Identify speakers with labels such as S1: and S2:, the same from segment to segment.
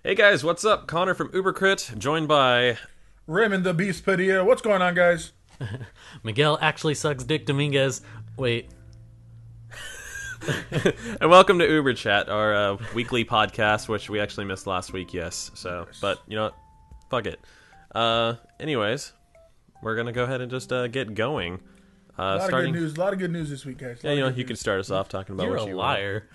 S1: Hey guys, what's up? Connor from UberCrit, joined by...
S2: Raymond the Beast Padilla. What's going on, guys?
S3: Miguel actually sucks dick Dominguez. Wait.
S1: and welcome to UberChat, our weekly podcast, which we actually missed last week, yes. So, but, you know what? Fuck it. Anyways, we're gonna go ahead and just get going.
S2: A lot of good news this week, guys.
S1: Yeah, you could start us off talking about
S3: You're
S1: what
S3: a
S1: you
S3: liar.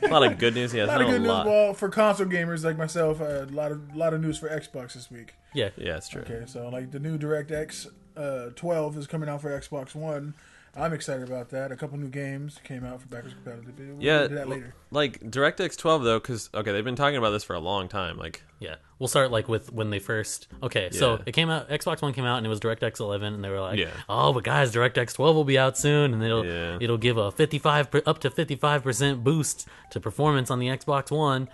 S1: A lot of good news, yeah.
S2: A lot of good news. Well, for console gamers like myself, a lot of news for Xbox this week.
S3: Yeah,
S1: it's true.
S2: Okay, so like the new DirectX 12 is coming out for Xbox One. I'm excited about that. A couple new games came out for backwards compatibility. We'll do that later.
S1: Like DirectX 12 though, because they've been talking about this for a long time. Like,
S3: yeah. We'll start like with when they first. Okay, so it came out. Xbox One came out, and it was DirectX 11, and they were like, "Oh, but guys, DirectX 12 will be out soon, and it'll give a 55 up to 55% boost to performance on the Xbox One."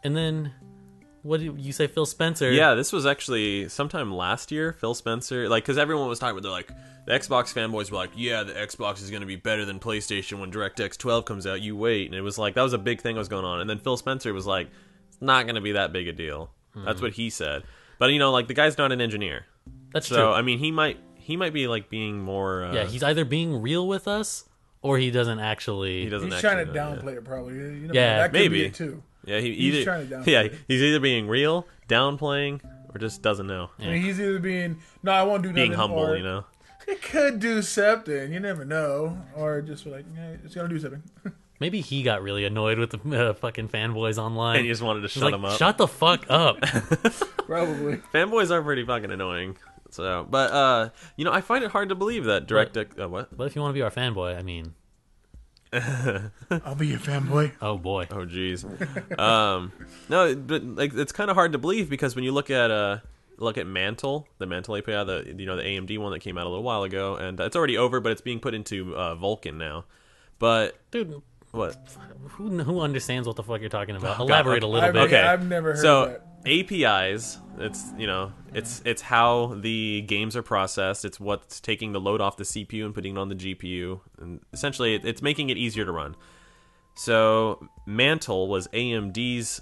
S3: And then, what did you say, Phil Spencer?
S1: Yeah, this was actually sometime last year. Phil Spencer, like, because everyone was talking about, they're like, the Xbox fanboys were like, yeah, the Xbox is going to be better than PlayStation when DirectX 12 comes out. You wait. And it was like, that was a big thing that was going on. And then Phil Spencer was like, it's not going to be that big a deal. That's what he said. But, you know, like, the guy's not an engineer.
S3: That's true.
S1: So, I mean, he might be, like, being more...
S3: yeah, he's either being real with us, or he doesn't actually...
S2: He's trying to downplay it, probably. You know,
S1: yeah,
S2: that could
S1: maybe.
S2: be it, too.
S1: Yeah,
S2: he's trying to downplay it.
S1: He's either being real, downplaying, or just doesn't know.
S2: Yeah. I mean, he's either being, no, I won't do nothing.
S1: Being humble, you know?
S2: It could do something. You never know. Or just be like, yeah, it's going to do something.
S3: Maybe he got really annoyed with the fucking fanboys online.
S1: And he just wanted to shut them up.
S3: Shut the fuck up.
S2: Probably.
S1: Fanboys are pretty fucking annoying. So, but, you know, I find it hard to believe that DirectX... what?
S3: But if you want to be our fanboy, I mean...
S2: I'll be your fanboy.
S3: Oh, boy.
S1: Oh, jeez. No, but, like, it's kind of hard to believe because when you look at Mantle, the Mantle API, the AMD one that came out a little while ago, and it's already over, but it's being put into Vulkan now. But...
S3: Dude...
S1: What?
S3: Who understands what the fuck you're talking about? Elaborate a little bit.
S1: Okay,
S2: I've never heard
S1: so
S2: that.
S1: APIs, it's how the games are processed. It's what's taking the load off the CPU and putting it on the GPU, and essentially it's making it easier to run. So Mantle was AMD's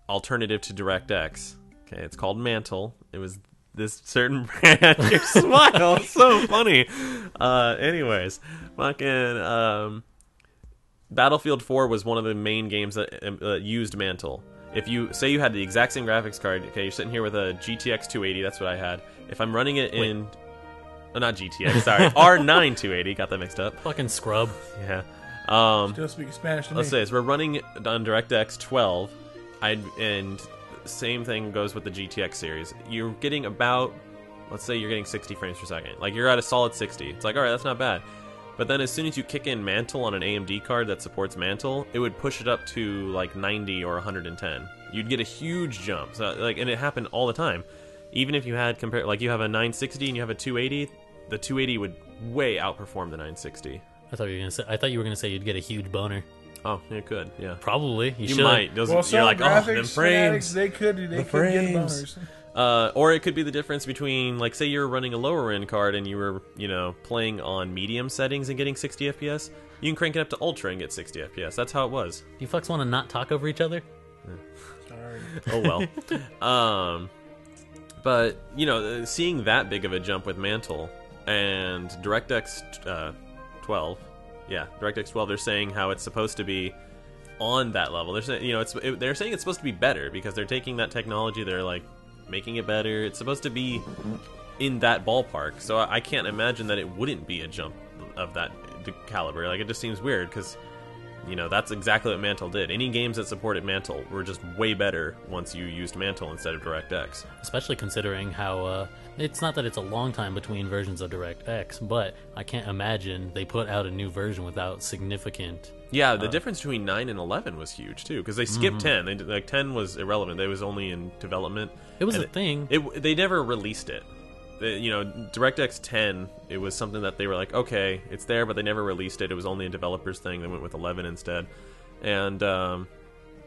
S1: alternative to DirectX. Okay, it's called Mantle. It was this certain brand. Your smile, it's so funny. Anyways, fucking Battlefield 4 was one of the main games that used Mantle. If you say you had the exact same graphics card, okay, you're sitting here with a GTX 280, that's what I had. If I'm running it in... Oh, not GTX, sorry. R9 280, got that mixed up.
S3: Fucking scrub.
S1: Yeah.
S2: Still speaking Spanish to me.
S1: Let's say this. We're running on DirectX 12, and same thing goes with the GTX series. You're getting about... Let's say you're getting 60 frames per second. Like, you're at a solid 60. It's like, alright, that's not bad. But then as soon as you kick in Mantle on an AMD card that supports Mantle, it would push it up to like 90 or 110. You'd get a huge jump. So and it happened all the time. Even if you had like you have a 960 and you have a 280, the 280 would way outperform the 960.
S3: I thought you were gonna say you'd get a huge boner.
S1: Oh, it could, yeah.
S3: Probably. You should.
S1: Might.
S2: Well,
S1: you're like, oh, them frames.
S2: Fanatics, they could get
S1: frames.
S2: boners.
S1: Or it could be the difference between, like, say you're running a lower end card and you were, playing on medium settings and getting 60 FPS. You can crank it up to ultra and get 60 FPS. That's how it was.
S3: You fucks want to not talk over each other?
S2: Sorry.
S1: Oh well. But seeing that big of a jump with Mantle and DirectX 12, DirectX 12, they're saying how it's supposed to be on that level. They're saying, they're saying it's supposed to be better because they're taking that technology. They're like making it better. It's supposed to be in that ballpark. So I can't imagine that it wouldn't be a jump of that caliber. Like, it just seems weird because that's exactly what Mantle did. Any games that supported Mantle were just way better once you used Mantle instead of DirectX.
S3: Especially considering how it's not that it's a long time between versions of DirectX, but I can't imagine they put out a new version without significant...
S1: Yeah, the difference between 9 and 11 was huge, too, because they skipped 10. They, like, 10 was irrelevant. It was only in development.
S3: It was a thing.
S1: They never released it. DirectX 10, it was something that they were like, okay, it's there, but they never released it. It was only a developer's thing. They went with 11 instead. And,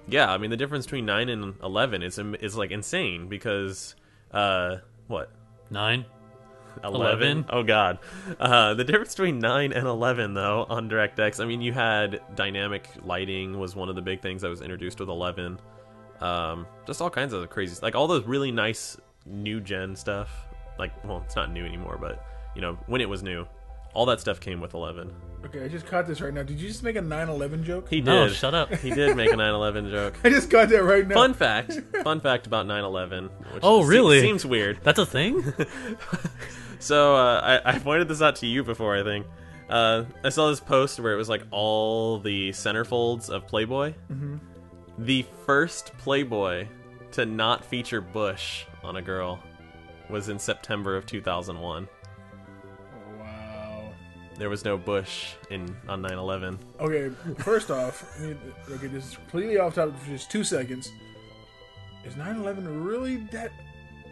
S1: yeah, I mean, the difference between 9 and 11 is like, insane, because, what?
S3: 9?
S1: 11? Oh, God. The difference between 9 and 11, though, on DirectX, I mean, you had dynamic lighting was one of the big things that was introduced with 11. Just all kinds of crazy, like all those really nice new gen stuff. Like, well, it's not new anymore, but you know, when it was new, all that stuff came with 11.
S2: Okay, I just caught this right now. Did you just make a 9/11 joke?
S1: He did.
S3: No, shut up.
S1: He did make a 9/11 joke.
S2: I just got that right now.
S1: Fun fact about 9/11.
S3: Oh, really?
S1: Seems weird.
S3: That's a thing?
S1: So I pointed this out to you before, I think. I saw this post where it was like all the centerfolds of Playboy. Mm-hmm. The first Playboy to not feature Bush on a girl was in September of 2001.
S2: Wow.
S1: There was no Bush on 9/11.
S2: Okay, first off, okay, this is completely off topic for just 2 seconds. Is 9/11 really that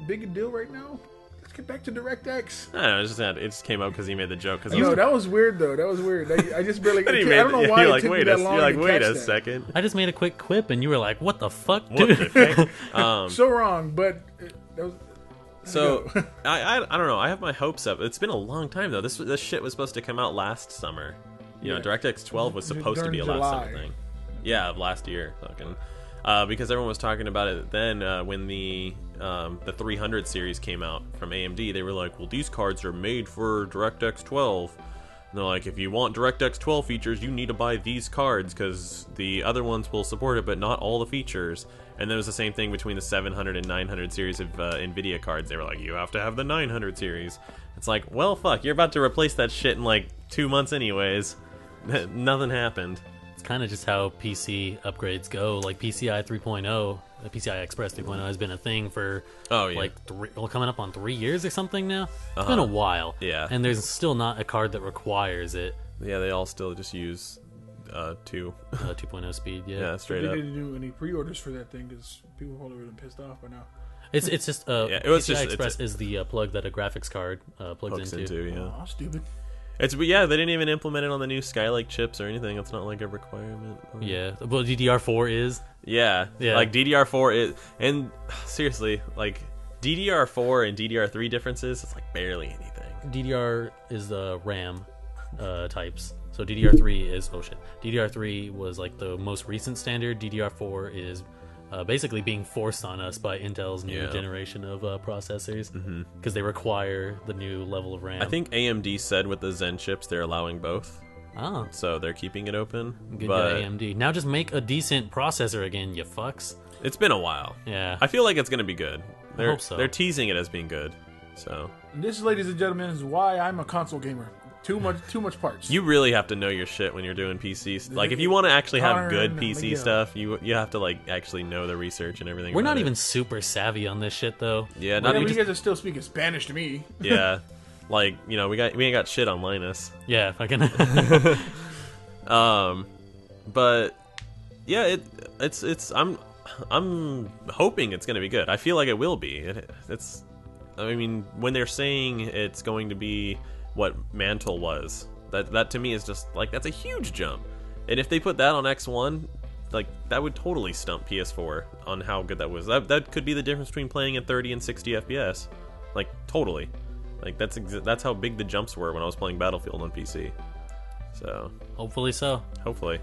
S2: big a deal right now? Let's get back to DirectX.
S1: I don't know, it just came up because he made the joke.
S2: No, that was weird though. That was weird. I just barely. I don't know why it took me that long to
S1: wait
S2: catch
S1: a
S2: that.
S1: second.
S3: I just made a quick quip, and you were like, "What the fuck,
S1: What
S3: dude?"
S1: the heck?
S2: So wrong, but that was.
S1: So I don't know. I have my hopes up. It's been a long time though. This shit was supposed to come out last summer. You know, DirectX 12 was supposed to be a last summer thing. Yeah, of last year, fucking. Because everyone was talking about it then when the 300 series came out from AMD. They were like, well, these cards are made for DirectX 12. And they're like, if you want DirectX 12 features, you need to buy these cards because the other ones will support it, but not all the features. And then it was the same thing between the 700 and 900 series of NVIDIA cards. They were like, you have to have the 900 series. It's like, well, fuck, you're about to replace that shit in like 2 months anyways. Nothing happened.
S3: It's kind of just how PC upgrades go. Like PCI 3.0, PCI Express 3.0 has been a thing for like coming up on 3 years or something now. It's been a while.
S1: Yeah.
S3: And there's still not a card that requires it.
S1: Yeah, they all still just use
S3: 2.0 speed. Yeah,
S1: straight
S2: they
S1: up.
S2: didn't do any pre-orders for that thing because people probably would have been pissed off by now.
S3: It's just
S1: it was
S3: PCI
S1: just
S3: Express is the plug that a graphics card plugs into.
S1: Yeah.
S2: Oh, stupid.
S1: But they didn't even implement it on the new Skylake chips or anything. It's not like a requirement.
S3: Yeah, well, DDR4 is.
S1: Yeah, like DDR4 is, and seriously, like DDR4 and DDR3 differences, it's like barely anything.
S3: DDR is the RAM types. So DDR3 is DDR3 was like the most recent standard. DDR4 is basically being forced on us by Intel's new generation of processors because they require the new level of RAM.
S1: I think AMD said with the Zen chips they're allowing both.
S3: Oh,
S1: so they're keeping it open.
S3: Good guy, AMD. Now just make a decent processor again, you fucks.
S1: It's been a while.
S3: Yeah,
S1: I feel like it's gonna be good.
S3: I hope so.
S1: They're teasing it as being good. So
S2: and this, ladies and gentlemen, is why I'm a console gamer. Too much parts.
S1: You really have to know your shit when you're doing PCs. Like, if you want to actually have good PC stuff, you have to like actually know the research and everything.
S3: We're not even super savvy on this shit, though.
S1: Yeah,
S2: you guys are still speaking Spanish to me.
S1: Yeah, like we ain't got shit on Linus.
S3: Yeah, fucking.
S1: But yeah, it's I'm hoping it's gonna be good. I feel like it will be. It's. I mean, when they're saying it's going to be what Mantle was, that to me is just like, that's a huge jump. And if they put that on X1, like that would totally stump PS4 on how good that was. That could be the difference between playing at 30 and 60 FPS. Like totally. Like that's how big the jumps were when I was playing Battlefield on PC. So
S3: hopefully so.
S1: Hopefully.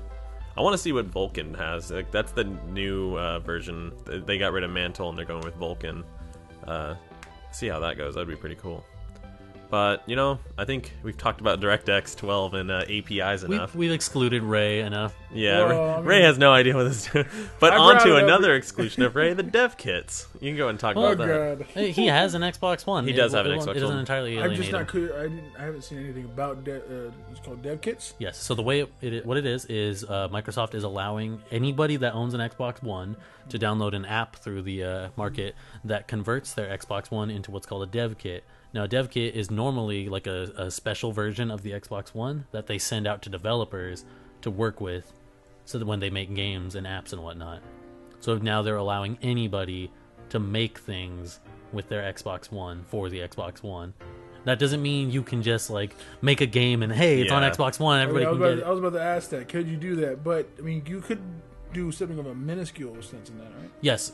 S1: I want to see what Vulkan has. Like that's the new version. They got rid of Mantle and they're going with Vulkan. See how that goes. That'd be pretty cool. But, I think we've talked about DirectX 12 and APIs enough.
S3: We've excluded Ray enough.
S1: Yeah, well, Ray has no idea what this is. But on to another exclusion of Ray, the Devkits. You can go and talk about that.
S3: Hey, he has an Xbox One.
S1: He does have an Xbox One.
S3: It doesn't entirely alienate
S2: I'm just not
S3: him.
S2: clear. I haven't seen anything about it's called Devkits?
S3: Yes, so the way what it is Microsoft is allowing anybody that owns an Xbox One to download an app through the market that converts their Xbox One into what's called a Devkit. Now, Devkit is normally like a special version of the Xbox One that they send out to developers to work with so that when they make games and apps and whatnot. So now they're allowing anybody to make things with their Xbox One for the Xbox One. That doesn't mean you can just like make a game and hey, it's on Xbox One, everybody can get it.
S2: I was about to ask that. Could you do that? But, I mean, you could do something of a minuscule sense in that, right?
S3: Yes.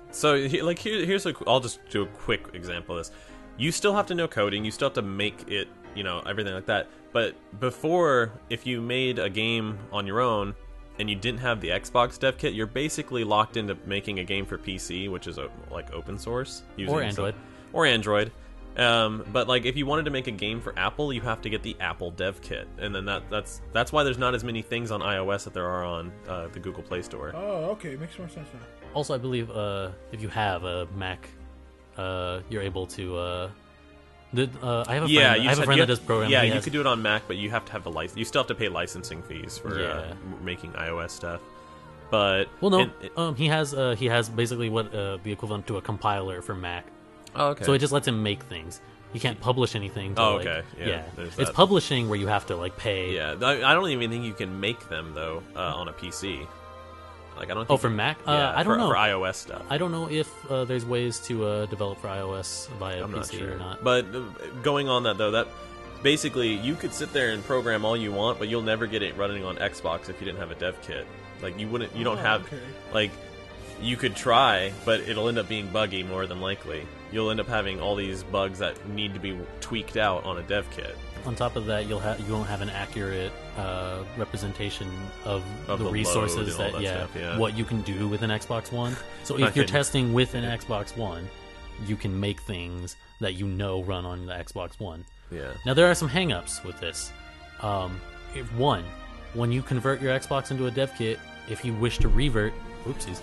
S1: So, I'll just do a quick example of this. You still have to know coding, you still have to make it, everything like that. But before, if you made a game on your own, and you didn't have the Xbox dev kit, you're basically locked into making a game for PC, which is like open source,
S3: or Android,
S1: or Android. But like if you wanted to make a game for Apple, you have to get the Apple dev kit, and then that's why there's not as many things on iOS that there are on the Google Play Store.
S2: Oh, okay, makes more sense now.
S3: Also, I believe if you have a Mac, you're able to. I have a friend that does programming.
S1: Yeah, you could do it on Mac, but you have to have the license. You still have to pay licensing fees for making iOS stuff. But
S3: he has basically what the equivalent to a compiler for Mac.
S1: Oh, okay.
S3: So it just lets him make things. He can't publish anything.
S1: Okay.
S3: It's publishing where you have to like pay.
S1: Yeah, I don't even think you can make them though on a PC. Like I don't. Think
S3: for Mac?
S1: Yeah,
S3: I don't know
S1: for iOS stuff.
S3: I don't know if there's ways to develop for iOS via
S1: I'm
S3: PC
S1: not sure.
S3: or not.
S1: But going on that though, that basically you could sit there and program all you want, but you'll never get it running on Xbox if you didn't have a dev kit. Like you wouldn't. You don't have like. You could try, but it'll end up being buggy more than likely. You'll end up having all these bugs that need to be tweaked out on a dev kit.
S3: On top of that, you won't have an accurate representation of the resources that stuff, what you can do with an Xbox One. So if you're testing with an Xbox One, you can make things that you know run on the Xbox One.
S1: Yeah.
S3: Now there are some hang-ups with this. When you convert your Xbox into a dev kit, if you wish to revert, oopsies,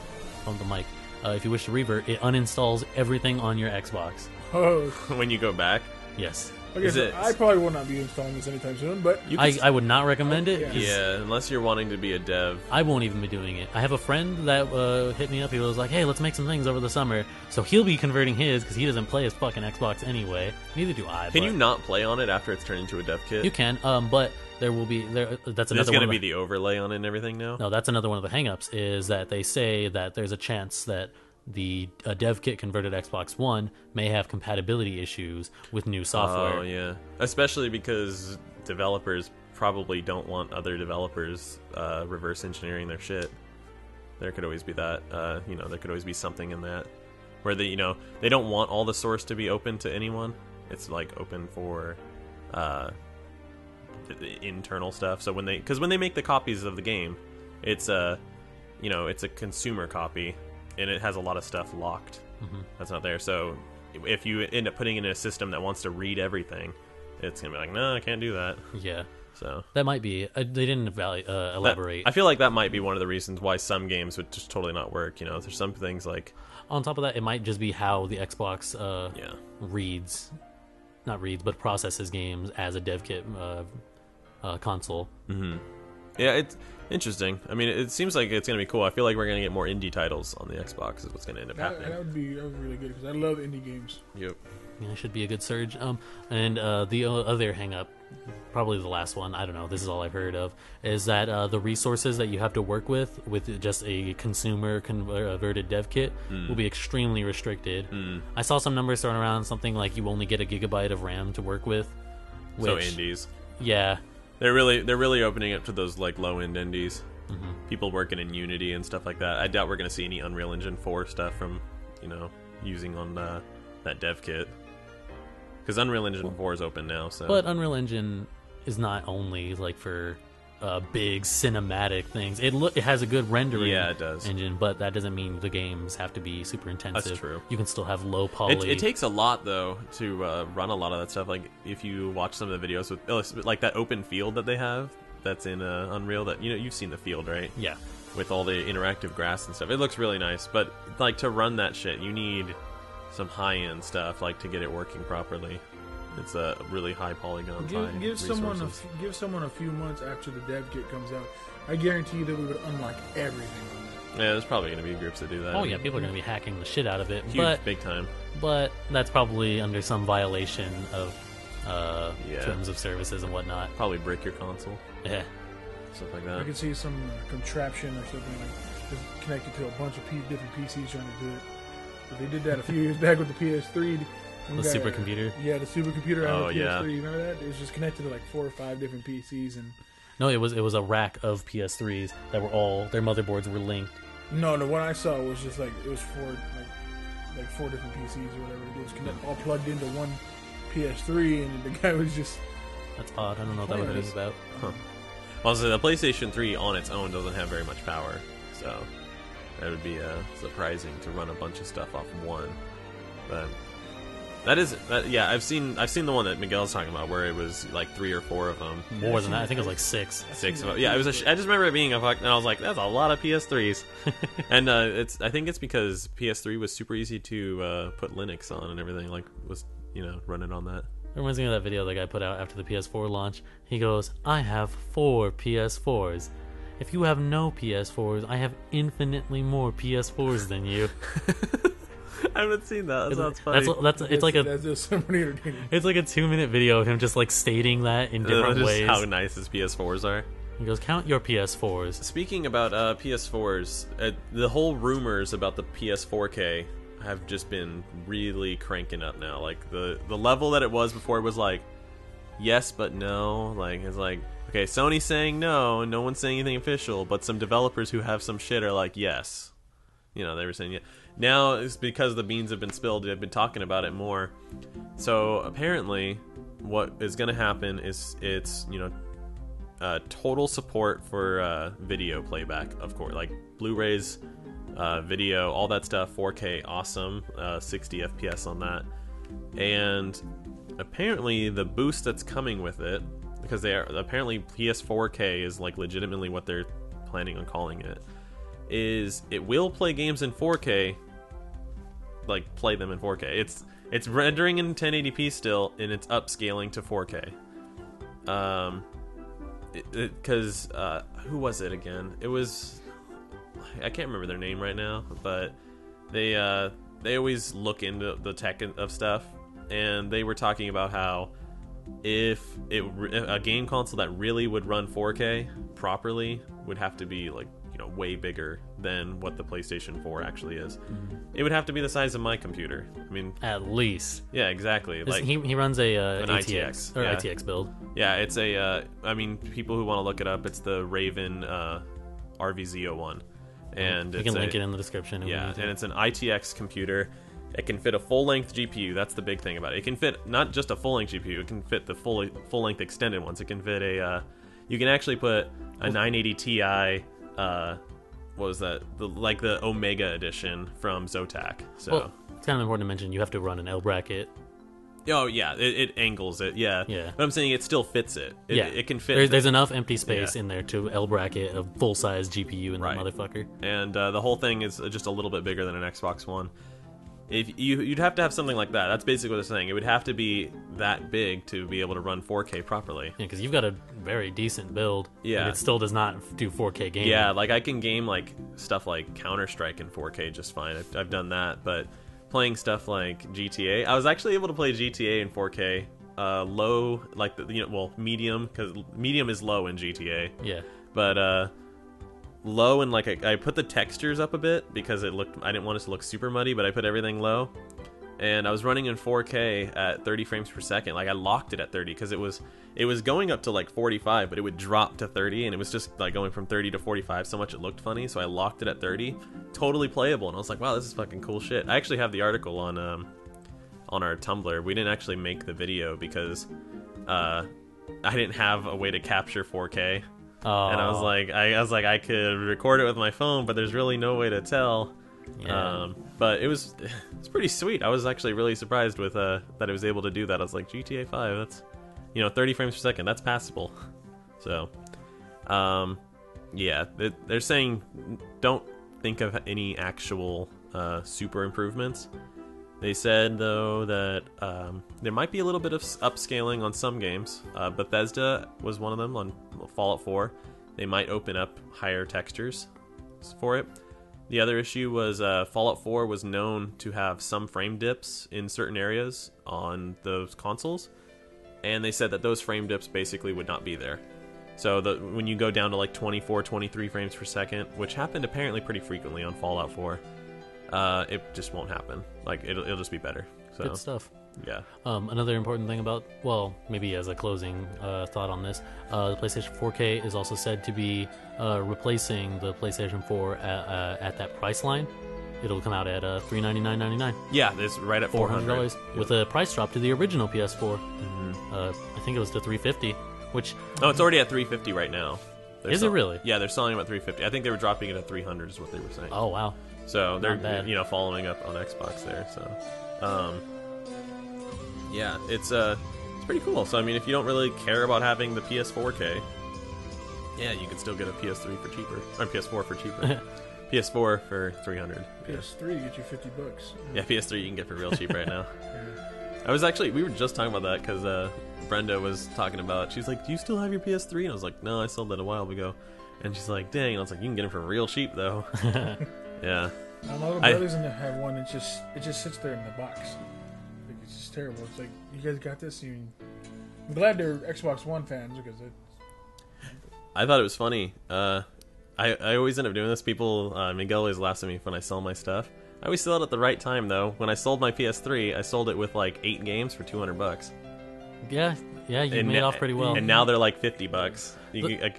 S3: on the mic. If you wish to revert, it uninstalls everything on your Xbox.
S2: Oh,
S1: when you go back?
S3: Yes.
S2: Okay, I probably will not be installing this anytime soon, but
S3: I would not recommend it.
S1: Yeah, unless you're wanting to be a dev.
S3: I won't even be doing it. I have a friend that hit me up. He was like, "Hey, let's make some things over the summer." So he'll be converting his because he doesn't play his fucking Xbox anyway. Neither do I.
S1: Can you not play on it after it's turned into a dev kit?
S3: You can, but there will be That's another.
S1: There's going to be the overlay on it and everything now.
S3: No, that's another one of the hangups. Is that they say that there's a chance that the dev kit converted Xbox One may have compatibility issues with new software.
S1: Oh yeah, especially because developers probably don't want other developers reverse engineering their shit. There could always be that. There could always be something in that where they don't want all the source to be open to anyone. It's like open for the internal stuff. So when they make the copies of the game, it's it's a consumer copy. And it has a lot of stuff locked. That's not there. So if you end up putting it in a system that wants to read everything, it's gonna be like, no, I can't do that.
S3: Yeah.
S1: So
S3: that might be. They didn't elaborate.
S1: I feel like that might be one of the reasons why some games would just totally not work. There's some things like.
S3: On top of that, it might just be how the Xbox processes games as a dev kit console.
S1: Mm-hmm. Yeah, it's interesting. I mean, it seems like it's going to be cool. I feel like we're going to get more indie titles on the Xbox is what's going to end up happening.
S2: That would be really good because I love indie games.
S1: Yep.
S3: Yeah, it should be a good surge. And the other hang-up, probably the last one, I don't know, this is all I've heard of, is that the resources that you have to work with just a consumer converted dev kit will be extremely restricted. I saw some numbers thrown around, something like you only get a gigabyte of RAM to work with.
S1: So indies.
S3: Yeah.
S1: They're really opening up to those like low end indies. People working in Unity and stuff like that. I doubt we're going to see any Unreal Engine 4 stuff from using on that dev kit because Unreal Engine 4 is open now. So,
S3: but Unreal Engine is not only like for big cinematic things. It has a good rendering engine, but that doesn't mean the games have to be super intensive.
S1: That's true.
S3: You can still have low poly.
S1: It takes a lot though to run a lot of that stuff. Like if you watch some of the videos with like that open field that they have that's in Unreal, that you've seen the field, right?
S3: Yeah.
S1: With all the interactive grass and stuff, it looks really nice. But like to run that shit, you need some high end stuff like to get it working properly. It's a really high polygon.
S2: Give someone a few months after the dev kit comes out. I guarantee you that we would unlock everything on that.
S1: Yeah, there's probably going to be groups that do that.
S3: Oh yeah, people are going to be hacking the shit out of it.
S1: Big time.
S3: But that's probably under some violation of terms of services and whatnot.
S1: Probably break your console.
S3: Yeah,
S2: stuff like that. I could see some contraption or something like connected to a bunch of different PCs trying to do it. But they did that a few years back with the PS3.
S3: The supercomputer?
S2: Yeah, the supercomputer on the PS3. You remember that? It was just connected to like 4 or 5 different PCs. And
S3: no, it was a rack of PS3s that were all, their motherboards were linked.
S2: No, the one I saw was just like, it was 4 different PCs or whatever. It was all plugged into one PS3 and the guy was just...
S3: That's odd. I don't know what that would be about.
S1: Huh. Also, the PlayStation 3 on its own doesn't have very much power, so that would be surprising to run a bunch of stuff off one. But yeah, I've seen the one that Miguel's talking about where it was like 3 or 4 of them.
S3: More than that, I think it was like 6.
S1: 6 of them. Yeah, it was. I just remember it being and I was like, that's a lot of PS3s. And I think it's because PS3 was super easy to put Linux on and everything. Like was running on that.
S3: It reminds me of that video the guy put out after the PS4 launch. He goes, "I have 4 PS4s. If you have no PS4s, I have infinitely more PS4s than you."
S1: I haven't seen that. That sounds funny.
S2: That's just somebody entertaining.
S3: It's like a 2-minute video of him just like stating that in different ways.
S1: How nice his PS4s are.
S3: He goes, "Count your PS4s."
S1: Speaking about PS4s, the whole rumors about the PS4K have just been really cranking up now. Like the level that it was before, it was like yes but no. Like it's like, okay, Sony's saying no, and no one's saying anything official, but some developers who have some shit are like yes. They were saying yeah. Now it's because the beans have been spilled. They've been talking about it more. So apparently, what is going to happen is it's total support for video playback, of course, like Blu-rays, video, all that stuff. 4K, awesome, 60 FPS on that, and apparently the boost that's coming with it, because apparently PS4K is like legitimately what they're planning on calling it, is it will play games in 4K, like play them in 4K. It's rendering in 1080p still, and it's upscaling to 4K. Because who was it again? It was, I can't remember their name right now, but they always look into the tech of stuff, and they were talking about how if a game console that really would run 4K properly would have to be like way bigger than what the PlayStation 4 actually is. It would have to be the size of my computer. I mean,
S3: at least.
S1: Yeah, exactly. Like
S3: he runs an
S1: ITX
S3: or ITX build.
S1: Yeah, it's a. I mean, people who want to look it up, it's the Raven RVZ01, and
S3: you can link it in the description.
S1: Yeah, and it's an ITX computer. It can fit a full-length GPU. That's the big thing about it. It can fit not just a full-length GPU. It can fit the full-length extended ones. It can fit a. You can actually put a 980 Ti. What was that? The Omega edition from Zotac. So
S3: well, it's kind of important to mention you have to run an L bracket.
S1: Oh yeah, it angles it. Yeah. But I'm saying it still fits it. It can fit.
S3: There's enough empty space in there to L bracket a full size GPU in that motherfucker.
S1: And the whole thing is just a little bit bigger than an Xbox One. If you'd have to have something like that. That's basically what they're saying. It would have to be that big to be able to run 4K properly.
S3: Yeah, because you've got a very decent build.
S1: Yeah,
S3: and it still does not do 4K gaming.
S1: Yeah, like I can game like stuff like Counter-Strike in 4K just fine. I've done that, but playing stuff like GTA, I was actually able to play GTA in 4K. Low, like medium, because medium is low in GTA.
S3: Yeah,
S1: but low, and like I put the textures up a bit because I didn't want it to look super muddy, but I put everything low, and I was running in 4K at 30 frames per second. Like I locked it at 30 because it was going up to like 45, but it would drop to 30, and it was just like going from 30 to 45 so much it looked funny. So I locked it at 30, totally playable, and I was like, wow, this is fucking cool shit. I actually have the article on our Tumblr. We didn't actually make the video because I didn't have a way to capture 4K.
S3: Oh.
S1: And I was like, I could record it with my phone, but there's really no way to tell.
S3: Yeah.
S1: But it's pretty sweet. I was actually really surprised with that it was able to do that. I was like, GTA 5, that's 30 frames per second, that's passable. So, yeah, they're saying don't think of any actual super improvements. They said, though, that there might be a little bit of upscaling on some games. Bethesda was one of them on Fallout 4. They might open up higher textures for it. The other issue was Fallout 4 was known to have some frame dips in certain areas on those consoles. And they said that those frame dips basically would not be there. So when you go down to like 24, 23 frames per second, which happened apparently pretty frequently on Fallout 4, it just won't happen. Like it'll just be better. So
S3: good stuff.
S1: Yeah.
S3: Another important thing about, well, maybe as a closing thought on this, the PlayStation 4K is also said to be replacing the PlayStation 4 at that price line. It'll come out at $399.99.
S1: Yeah, it's right at $400
S3: with a price drop to the original PS4. Mm-hmm. I think it was to $350, which
S1: it's already at $350 right now.
S3: Is it really?
S1: Yeah, they're selling them at $350. I think they were dropping it at $300 is what they were saying.
S3: Oh wow.
S1: So they're following up on Xbox there. So, yeah, it's pretty cool. So I mean, if you don't really care about having the PS4K, yeah, you can still get a PS3 for cheaper, or PS4 for cheaper. PS4 for $300.
S2: PS3 get you $50.
S1: Yeah, PS3 you can get for real cheap right now.
S2: Yeah.
S1: We were just talking about that because Brenda was talking about. She's like, "Do you still have your PS3?" And I was like, "No, I sold that a while ago." And she's like, "Dang!" And I was like, "You can get it for real cheap though." Yeah.
S2: My little brother's gonna have one. It just sits there in the box. Like, it's just terrible. It's like, you guys got this. I'm glad they're Xbox One fans because
S1: I thought it was funny. I always end up doing this. People, Miguel always laughs at me when I sell my stuff. I always sell it at the right time though. When I sold my PS3, I sold it with like 8 games for $200.
S3: Yeah, you made off pretty well.
S1: And now they're like $50.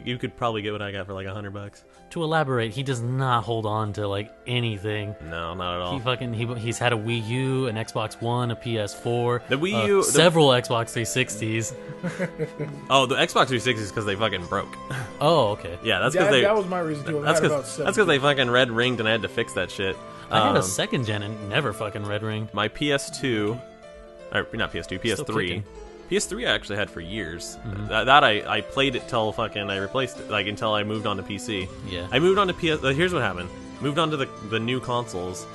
S1: You could probably get what I got for like $100.
S3: To elaborate, he does not hold on to like anything.
S1: No, not at all.
S3: He's had a Wii U, an Xbox One, a PS4,
S1: the Wii U,
S3: several Xbox 360s.
S1: Oh, the Xbox 360 is because they fucking broke.
S3: Oh, okay.
S1: Yeah, that's because
S2: that was my reason too.
S1: That's because they fucking red ringed and I had to fix that shit.
S3: I had a second gen and never fucking red ringed.
S1: My PS2, or not PS2, PS3. PS3 I actually had for years. Mm-hmm. That I played it till fucking I replaced it, like until I moved on to PC.
S3: Yeah.
S1: I moved on to PS. Here's what happened. Moved on to the new consoles,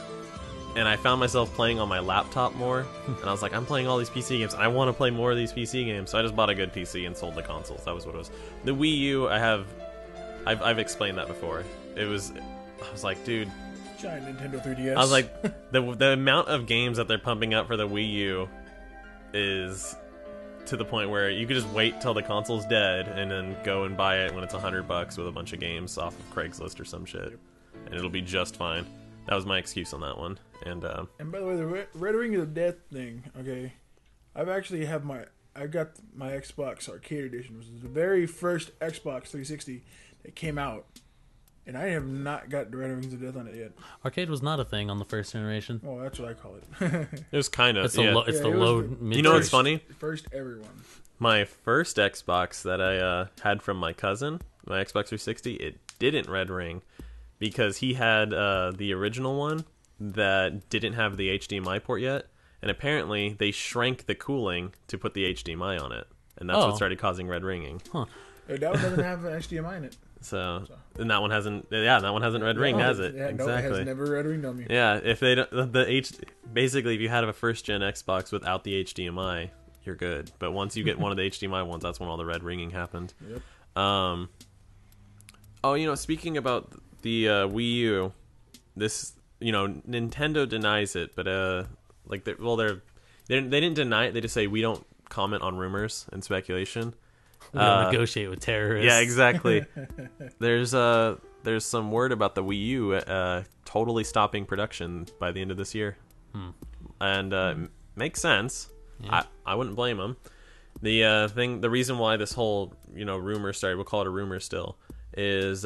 S1: and I found myself playing on my laptop more. And I was like, I'm playing all these PC games. I want to play more of these PC games. So I just bought a good PC and sold the consoles. That was what it was. The Wii U, I've explained that before. I was like, dude.
S2: Giant Nintendo 3DS.
S1: I was like, the amount of games that they're pumping out for the Wii U is to the point where you could just wait till the console's dead and then go and buy it when it's $100 with a bunch of games off of Craigslist or some shit, and it'll be just fine. That was my excuse on that one. And
S2: by the way, the Red Ring of Death thing. Okay, I got my Xbox Arcade Edition, which was the very first Xbox 360 that came out. And I have not got the Red Rings of Death on it yet.
S3: Arcade was not a thing on the first generation.
S2: Oh, that's what I call it.
S1: It was kind of.
S3: It's the low.
S1: You know what's funny?
S2: First everyone.
S1: My first Xbox that I had from my cousin, my Xbox 360, it didn't red ring because he had the original one that didn't have the HDMI port yet, and apparently they shrank the cooling to put the HDMI on it, and that's what started causing red ringing.
S3: Huh.
S2: That one doesn't have an HDMI in it.
S1: So and that one hasn't. Yeah, that one hasn't red ringed, has it?
S2: Yeah,
S1: exactly.
S2: No, it has never red ringed on me.
S1: Yeah, if they don't, basically, if you had a first gen Xbox without the HDMI, you're good. But once you get one of the HDMI ones, that's when all the red ringing happened.
S2: Yep.
S1: Speaking about the Wii U, this Nintendo denies it, but they didn't deny it. They just say we don't comment on rumors and speculation.
S3: We don't negotiate with terrorists.
S1: Yeah, exactly. There's some word about the Wii U totally stopping production by the end of this year, and makes sense. Yeah. I wouldn't blame them. The reason why this whole rumor started, we'll call it a rumor still, is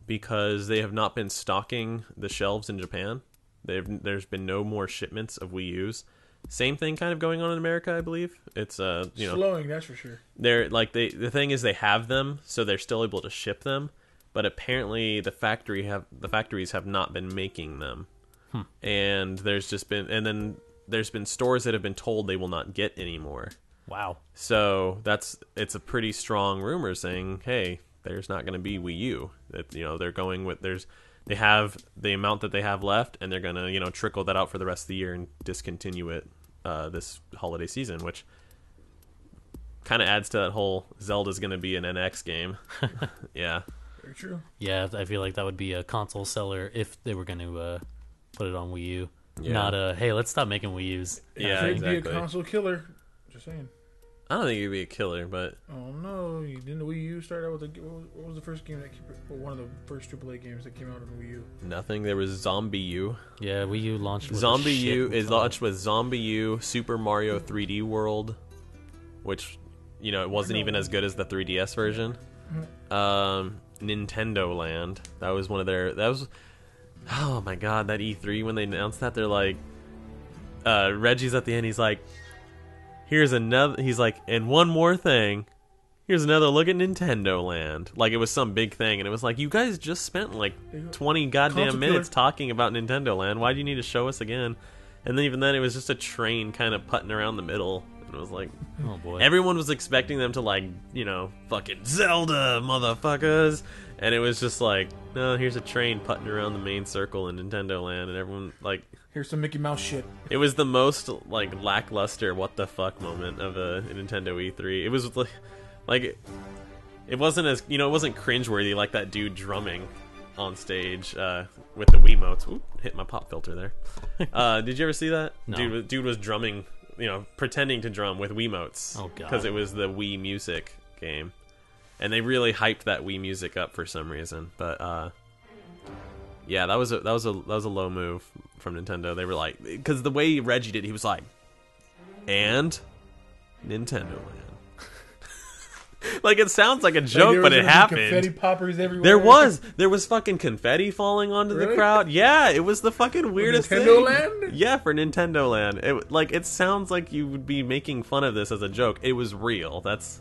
S1: because they have not been stocking the shelves in Japan. There's been no more shipments of Wii U's. Same thing kind of going on in America, I believe. It's
S2: slowing, that's for sure.
S1: They're like the thing is they have them, so they're still able to ship them, but apparently the factories have not been making them. And there's been stores that have been told they will not get anymore.
S3: Wow.
S1: So it's a pretty strong rumor saying, hey, there's not going to be Wii U. That they're going with they have the amount that they have left, and they're going to, trickle that out for the rest of the year and discontinue it this holiday season, which kind of adds to that whole Zelda's going to be an NX game. Yeah.
S2: Very true.
S3: Yeah, I feel like that would be a console seller if they were going to put it on Wii U.
S1: Yeah.
S3: Not hey, let's stop making Wii U's.
S1: Yeah, exactly.
S2: Be a console killer. Just saying.
S1: I don't think it'd be a killer, but
S2: oh no! Didn't the Wii U start out with what was the first game one of the first AAA games that came out on the Wii U?
S1: Nothing. There was Zombie U.
S3: Yeah, Wii U launched with
S1: Zombie U is launched with Zombie U, Super Mario 3D World, which it wasn't even as good as the 3DS version. Nintendo Land. That was one of their. That was. Oh my god! That E3 when they announced that, they're like, Reggie's at the end. He's like, here's another. He's like, and one more thing, here's another look at Nintendo Land. Like, it was some big thing, and it was like, you guys just spent like 20 goddamn minutes talking about Nintendo Land. Why do you need to show us again? And then even then, it was just a train kind of putting around the middle. And it was like,
S3: oh boy.
S1: Everyone was expecting them to, like, you know, fucking Zelda, motherfuckers. And it was just like, no, here's a train putting around the main circle in Nintendo Land, and everyone, like...
S2: Here's some Mickey Mouse shit.
S1: It was the most, like, lackluster what the fuck moment of a Nintendo E3. It was, like it wasn't as, you know, it wasn't cringeworthy like that dude drumming on stage with the Wiimotes. Oop, hit my pop filter there. Did you ever see that?
S3: No.
S1: Dude was drumming, you know, pretending to drum with Wiimotes.
S3: Oh, God.
S1: Because it was the Wii Music game. And they really hyped that Wii Music up for some reason. But, yeah, that was a low move from Nintendo. They were like, because the way Reggie did, he was like, and Nintendo Land. Like, it sounds like a joke, but it happened.
S2: Confetti poppers everywhere.
S1: There was fucking confetti falling onto the crowd. Yeah, it was the fucking weirdest thing.
S2: Nintendo Land?
S1: Yeah, for Nintendo Land. It sounds like you would be making fun of this as a joke. It was real. That's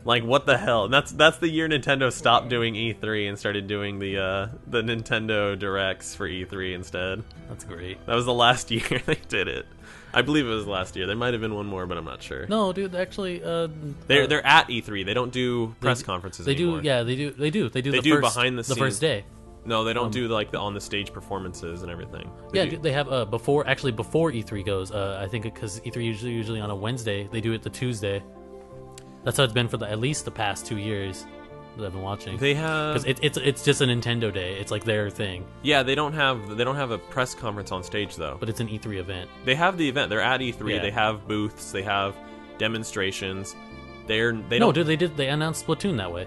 S1: like, what the hell? And that's the year Nintendo stopped doing E3 and started doing the Nintendo Directs for E3 instead.
S3: That's great.
S1: That was the last year they did it. I believe it was last year. There might have been one more, but I'm not sure.
S3: No, dude, actually,
S1: they're at E3. They don't do press conferences anymore.
S3: Yeah, they do. They do
S1: behind the scenes.
S3: first day.
S1: No, they don't do like the on the stage performances and everything.
S3: They have before E3 goes. I think because E3 usually on a Wednesday, they do it the Tuesday. That's how it's been for at least the past 2 years that I've been watching.
S1: They have
S3: because it's just a Nintendo Day. It's like their thing.
S1: Yeah, they don't have a press conference on stage though.
S3: But it's an E3 event.
S1: They have the event. They're at E3.
S3: Yeah.
S1: They have booths. They have demonstrations. They
S3: announced Splatoon that way.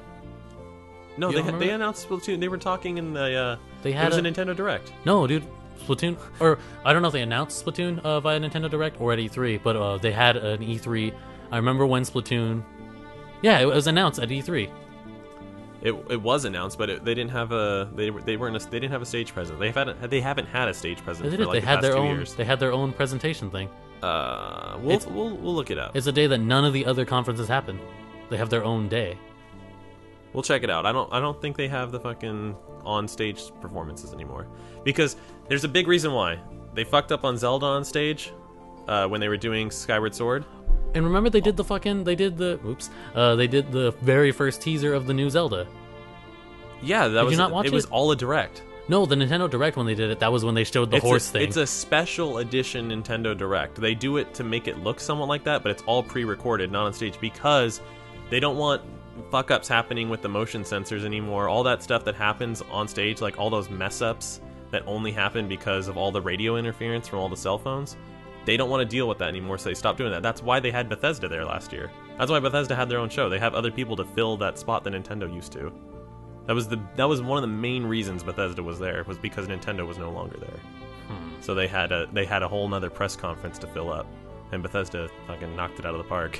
S1: No, they announced Splatoon. They were talking in the.
S3: They had
S1: a Nintendo Direct.
S3: No, dude, Splatoon, or I don't know if they announced Splatoon via Nintendo Direct or at E3, but they had an E3. I remember when Splatoon. Yeah, it was announced at E3.
S1: It was announced, but they didn't have a they didn't have a stage presence. They haven't had a stage presence for like the past 2 years.
S3: They had their own presentation thing.
S1: We'll look it up.
S3: It's a day that none of the other conferences happen. They have their own day.
S1: We'll check it out. I don't think they have the fucking on stage performances anymore, because there's a big reason why. They fucked up on Zelda on stage when they were doing Skyward Sword.
S3: And remember, they did the very first teaser of the new Zelda.
S1: Yeah, it was all a direct.
S3: No, the Nintendo Direct, when they did it, that was when they showed the horse thing.
S1: It's a special edition Nintendo Direct. They do it to make it look somewhat like that, but it's all pre-recorded, not on stage, because they don't want fuck-ups happening with the motion sensors anymore. All that stuff that happens on stage, like all those mess-ups that only happen because of all the radio interference from all the cell phones, they don't want to deal with that anymore, so they stopped doing that. That's why they had Bethesda there last year. That's why Bethesda had their own show. They have other people to fill that spot that Nintendo used to. That was one of the main reasons Bethesda was there, was because Nintendo was no longer there. So they had a whole nother press conference to fill up, and Bethesda fucking knocked it out of the park.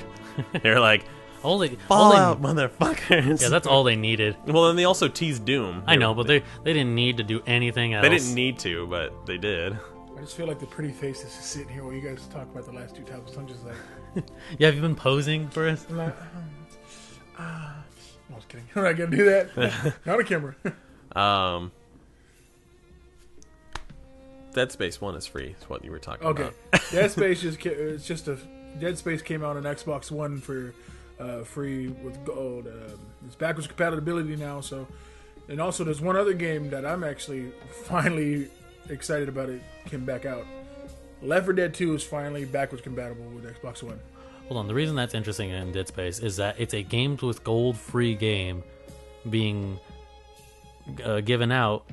S1: They're like, Fallout, motherfuckers.
S3: Yeah, that's all they needed.
S1: Well, then they also teased Doom.
S3: I know, but they didn't need to do anything else.
S1: They didn't need to, but they did.
S2: I just feel like the pretty face is just sitting here while you guys talk about the last two topics. I'm just like...
S3: Yeah, have you been posing for us?
S2: I'm like, I was kidding. I'm not going to do that. Not a camera.
S1: Dead Space 1 is free, is what you were talking about.
S2: Dead Space Dead Space came out on Xbox One for free with gold. It's backwards compatibility now, so... And also, there's one other game that I'm actually finally excited about. It came back out. Left 4 Dead 2 is finally backwards compatible with Xbox One.
S3: Hold on, the reason that's interesting in Dead Space is that it's a games with gold free game being given out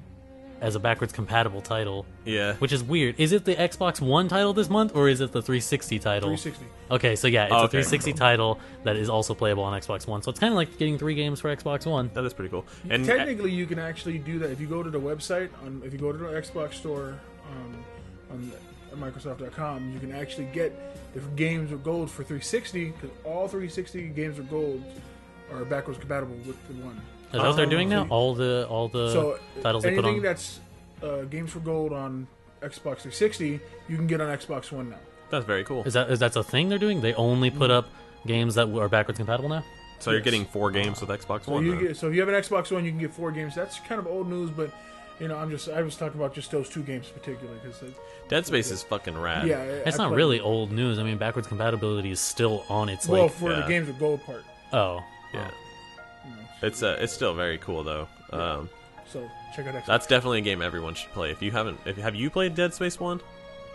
S3: as a backwards compatible title.
S1: Yeah.
S3: Which is weird. Is it the Xbox One title this month, or is it the 360 title?
S2: 360.
S3: Okay, so yeah, it's a 360 title that is also playable on Xbox One. So it's kind of like getting 3 games for Xbox One.
S1: That is pretty cool. And
S2: technically, you can actually do that if you go to the website. If you go to the Xbox store on Microsoft.com, you can actually get the games with gold for 360, because all 360 games with gold are backwards compatible with the one.
S3: Is that what they're doing now? All the titles they put on.
S2: Anything that's games for gold on Xbox 360, you can get on Xbox One now.
S1: That's very cool.
S3: Is that a thing they're doing? They only put up games that are backwards compatible now?
S1: So you're getting 4 games with Xbox One.
S2: So if you have an Xbox One, you can get 4 games. That's kind of old news, but I was talking about just those 2 games particularly because
S1: Dead Space is fucking rad.
S2: Yeah,
S3: it's not really old news. I mean, backwards compatibility is still on its
S2: for the games with gold part.
S3: Oh,
S1: yeah. It's still very cool though.
S2: So check out Xbox.
S1: That's definitely a game everyone should play. If you haven't, have you played Dead Space 1?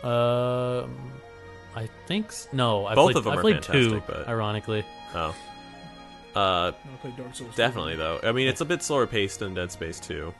S3: I think no. I
S1: Both of them
S3: I
S1: are
S3: played
S1: fantastic,
S3: 2,
S1: but
S3: ironically.
S1: Oh.
S2: I played Dark Souls
S1: Definitely though. I mean, it's a bit slower paced than Dead Space 2.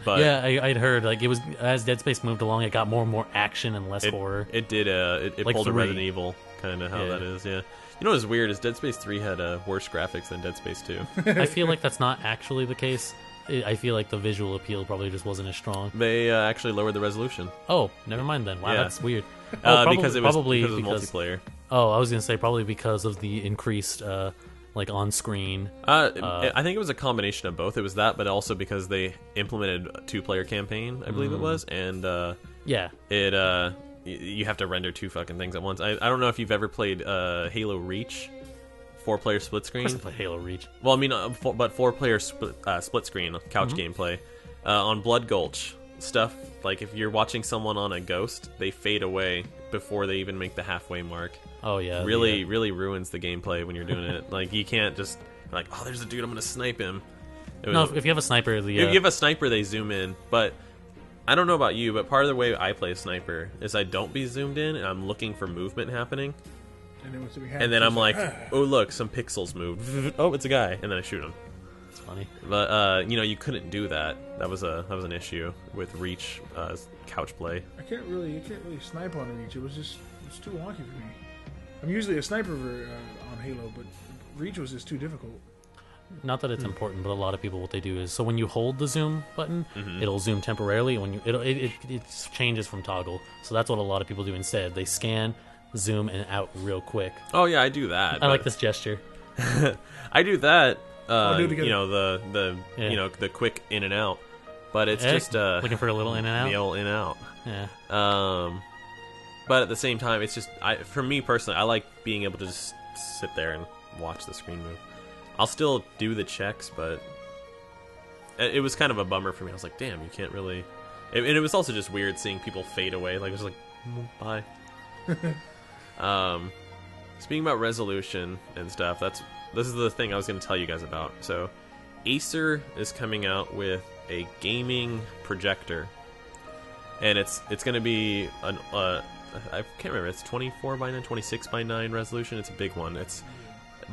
S1: But
S3: yeah, I'd heard like it was as Dead Space moved along, it got more and more action and less horror.
S1: It did. It
S3: like
S1: pulled a
S3: 3.
S1: Resident Evil kind of how that is. Yeah. You know what's weird is Dead Space 3 had worse graphics than Dead Space 2.
S3: I feel like that's not actually the case. I feel like the visual appeal probably just wasn't as strong.
S1: They actually lowered the resolution.
S3: Oh, never mind then. Wow, that's weird.
S1: Because it was multiplayer.
S3: Oh, I was gonna say probably because of the increased like on screen.
S1: I think it was a combination of both. It was that, but also because they implemented a 2-player campaign, I believe it was, and you have to render 2 fucking things at once. I don't know if you've ever played Halo Reach, 4-player split screen.
S3: Of course I play Halo Reach.
S1: Well, I mean, but 4-player split screen couch gameplay on Blood Gulch stuff. Like if you're watching someone on a ghost, they fade away before they even make the halfway mark.
S3: Oh yeah,
S1: really ruins the gameplay when you're doing it. Like you can't just like, oh, there's a dude, I'm gonna snipe him.
S3: If you have a sniper, if
S1: you have a sniper, they zoom in. But I don't know about you, but part of the way I play sniper is I don't be zoomed in, and I'm looking for movement happening. And then I'm like, oh look, some pixels moved. Oh, it's a guy, and then I shoot him.
S3: It's funny.
S1: But you couldn't do that. That was an issue with Reach couch play.
S2: You can't really snipe on Reach. It's too wonky for me. I'm usually a sniper on Halo, but Reach was just too difficult.
S3: Not that it's important, but a lot of people, what they do is, so when you hold the zoom button, it'll zoom temporarily. When it changes from toggle. So that's what a lot of people do instead. They scan, zoom, and out real quick.
S1: Oh yeah, I do that.
S3: I like this gesture.
S1: I do that.
S2: Do it again.
S1: The quick in and out. But it's just
S3: looking for a little in and out.
S1: The old in and out.
S3: Yeah.
S1: But at the same time, it's just for me personally, I like being able to just sit there and watch the screen move. I'll still do the checks, but it was kind of a bummer for me. I was like, damn, you can't really. And it was also just weird seeing people fade away. Like it was like, bye. Speaking about resolution and stuff, this is the thing I was going to tell you guys about. So, Acer is coming out with a gaming projector, and it's going to be an I can't remember. It's 24 by 9, 26 by 9 resolution. It's a big one.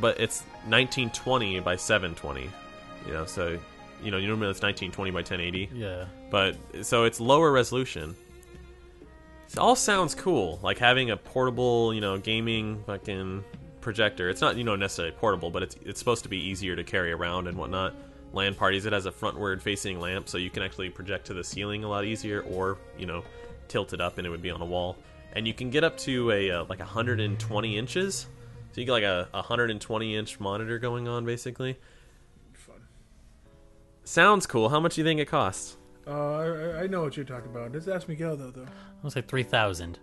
S1: But it's 1920 by 720. So normally it's 1920 by 1080.
S3: Yeah.
S1: But so it's lower resolution. It all sounds cool, like having a portable, gaming fucking projector. It's not, necessarily portable, but it's supposed to be easier to carry around and whatnot. LAN parties, it has a frontward facing lamp, so you can actually project to the ceiling a lot easier, or tilt it up and it would be on a wall. And you can get up to like 120 inches, so you get like a 120 inch monitor going on basically.
S2: Fun.
S1: Sounds cool. How much do you think it costs?
S2: I know what you're talking about. Just ask Miguel though.
S3: I was like $3,000.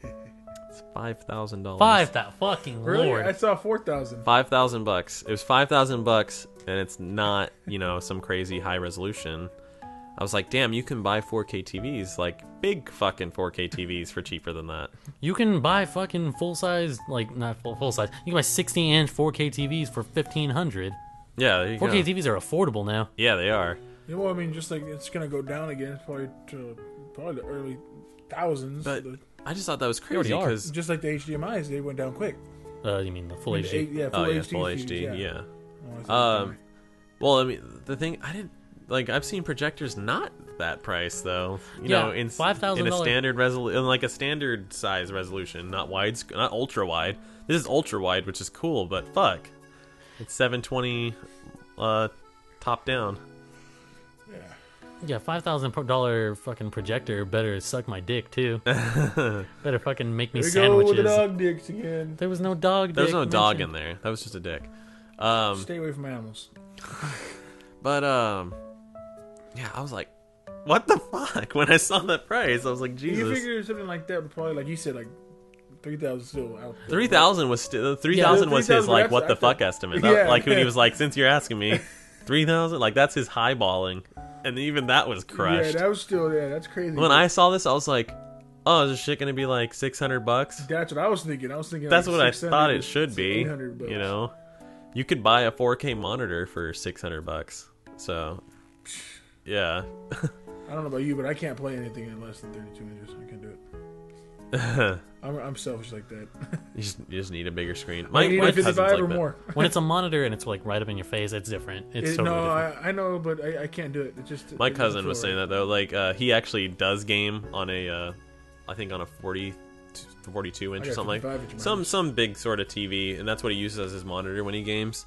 S1: It's $5,000.
S3: $5,000, fucking
S2: really?
S3: Lord!
S2: I saw $4,000.
S1: $5,000. It was $5,000, and it's not some crazy high resolution. I was like, damn, you can buy 4K TVs, like big fucking 4K TVs, for cheaper than that.
S3: You can buy fucking full size, like not full size. You can buy 60-inch 4K TVs for $1,500.
S1: Yeah, there you
S3: 4K
S1: go.
S3: TVs are affordable now.
S1: Yeah, they are.
S2: I mean, just like it's gonna go down again, probably the early thousands.
S1: But I just thought that was crazy because
S2: just like the HDMI's, they went down quick.
S3: You mean the full HD?
S2: Yeah,
S1: full HD. Yeah. Well, I mean, the thing I've seen projectors not that price though. In
S3: $5,000
S1: in a standard like a standard size resolution, not ultra wide. This is ultra wide, which is cool, but fuck, it's 720 top down.
S3: Yeah, $5,000 fucking projector better suck my dick too. Better fucking make me sandwiches.
S2: Go with the dog dicks again.
S3: There was no dog.
S1: There was no dog in there. That was just a dick.
S2: Stay away from animals.
S1: But yeah, I was like, what the fuck? When I saw that price, I was like, Jesus.
S2: You figure something like that would probably, like you said, like 3,000 still out there.
S1: 3,000 was still 3,000 was his like what the fuck estimate. Like when he was like, since you're asking me, 3,000, like that's his highballing, and even that was crushed.
S2: Yeah, that was still that's crazy.
S1: When I saw this, I was like, oh, is this shit gonna be like $600?
S2: That's what I was thinking.
S1: That's like what I thought it should be. You know, you could buy a 4K monitor for $600. So, yeah.
S2: I don't know about you, but I can't play anything in less than 32 inches. I can't do it. I'm selfish like that.
S1: You just need a bigger screen.
S2: My cousin's like or
S1: that.
S2: More.
S3: When it's a monitor and it's like right up in your face, it's different. It's totally different.
S2: I know, but I can't do it. It just
S1: my cousin was saying that though. Like he actually does game on a, I think on a 42 inch or something like some big sort of TV, and that's what he uses as his monitor when he games.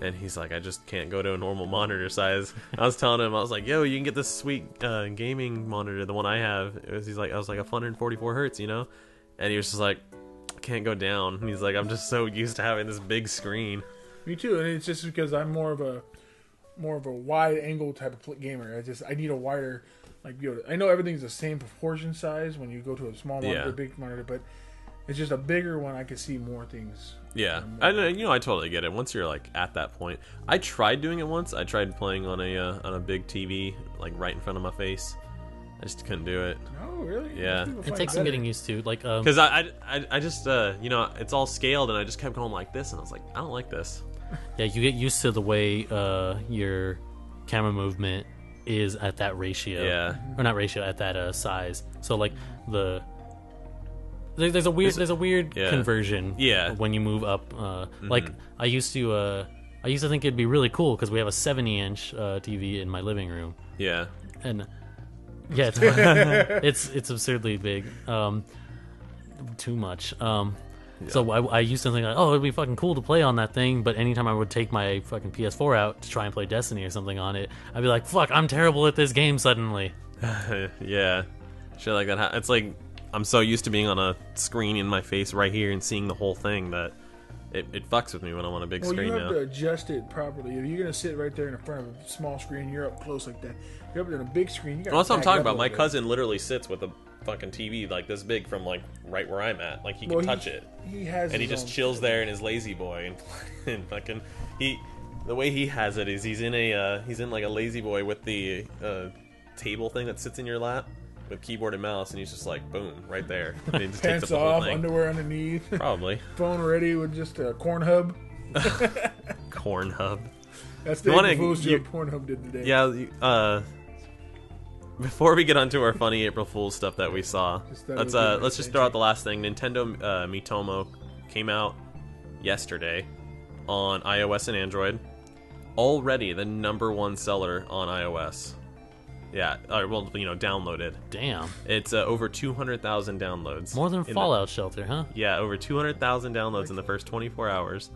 S1: And he's like, I just can't go to a normal monitor size. I was telling him, I was like, yo, you can get this sweet gaming monitor, the one I have. I was like 144 hertz, you know? And he was just like, I can't go down. And he's like, I'm just so used to having this big screen.
S2: Me too, and it's just because I'm more of a wide angle type of gamer. I need a wider, like, I know everything's the same proportion size when you go to a small monitor, big monitor, but it's just a bigger one. I can see more things.
S1: Yeah, I totally get it. Once you're like at that point, I tried doing it once. I tried playing on a big TV, like right in front of my face. I just couldn't do it.
S2: Oh, really?
S1: Yeah,
S3: it takes some getting used to. Like,
S1: because I just it's all scaled, and I just kept going like this, and I was like, I don't like this.
S3: Yeah, you get used to the way your camera movement is at that ratio.
S1: Yeah,
S3: or not ratio, at that size. So like there's a weird conversion.
S1: Yeah.
S3: When you move up, like I used to think it'd be really cool because we have a 70-inch TV in my living room.
S1: Yeah.
S3: And yeah, it's absurdly big. Too much. So I used to think like, oh, it'd be fucking cool to play on that thing, but anytime I would take my fucking PS4 out to try and play Destiny or something on it, I'd be like, fuck, I'm terrible at this game suddenly.
S1: Yeah. Shit like that. It's like, I'm so used to being on a screen in my face right here and seeing the whole thing that it fucks with me when I'm on a big screen now.
S2: You have to adjust it properly. If you're going to sit right there in front of a small screen, you're up close like that. If you're up in a big screen, you got to
S1: that's what I'm talking about. My cousin literally sits with a fucking TV like this big from like right where I'm at. Like he can touch it.
S2: He has
S1: and he just chills there in his lazy boy and fucking the way he has it is he's in like a lazy boy with the table thing that sits in your lap with keyboard and mouse, and he's just like boom right there. And he just
S2: pants
S1: takes up the
S2: off,
S1: whole thing.
S2: underwear underneath,
S1: probably
S2: phone ready with just a corn hub.
S1: Corn hub.
S2: That's the April Fool's joke Pornhub did today.
S1: Yeah. Before we get onto our funny April Fool's stuff that we saw, let's just throw out the last thing. Nintendo Miitomo came out yesterday on iOS and Android. Already the #1 seller on iOS. Yeah, downloaded.
S3: Damn.
S1: It's over 200,000 downloads.
S3: More than Fallout Shelter, huh?
S1: Yeah, over 200,000 downloads in the first 24 hours.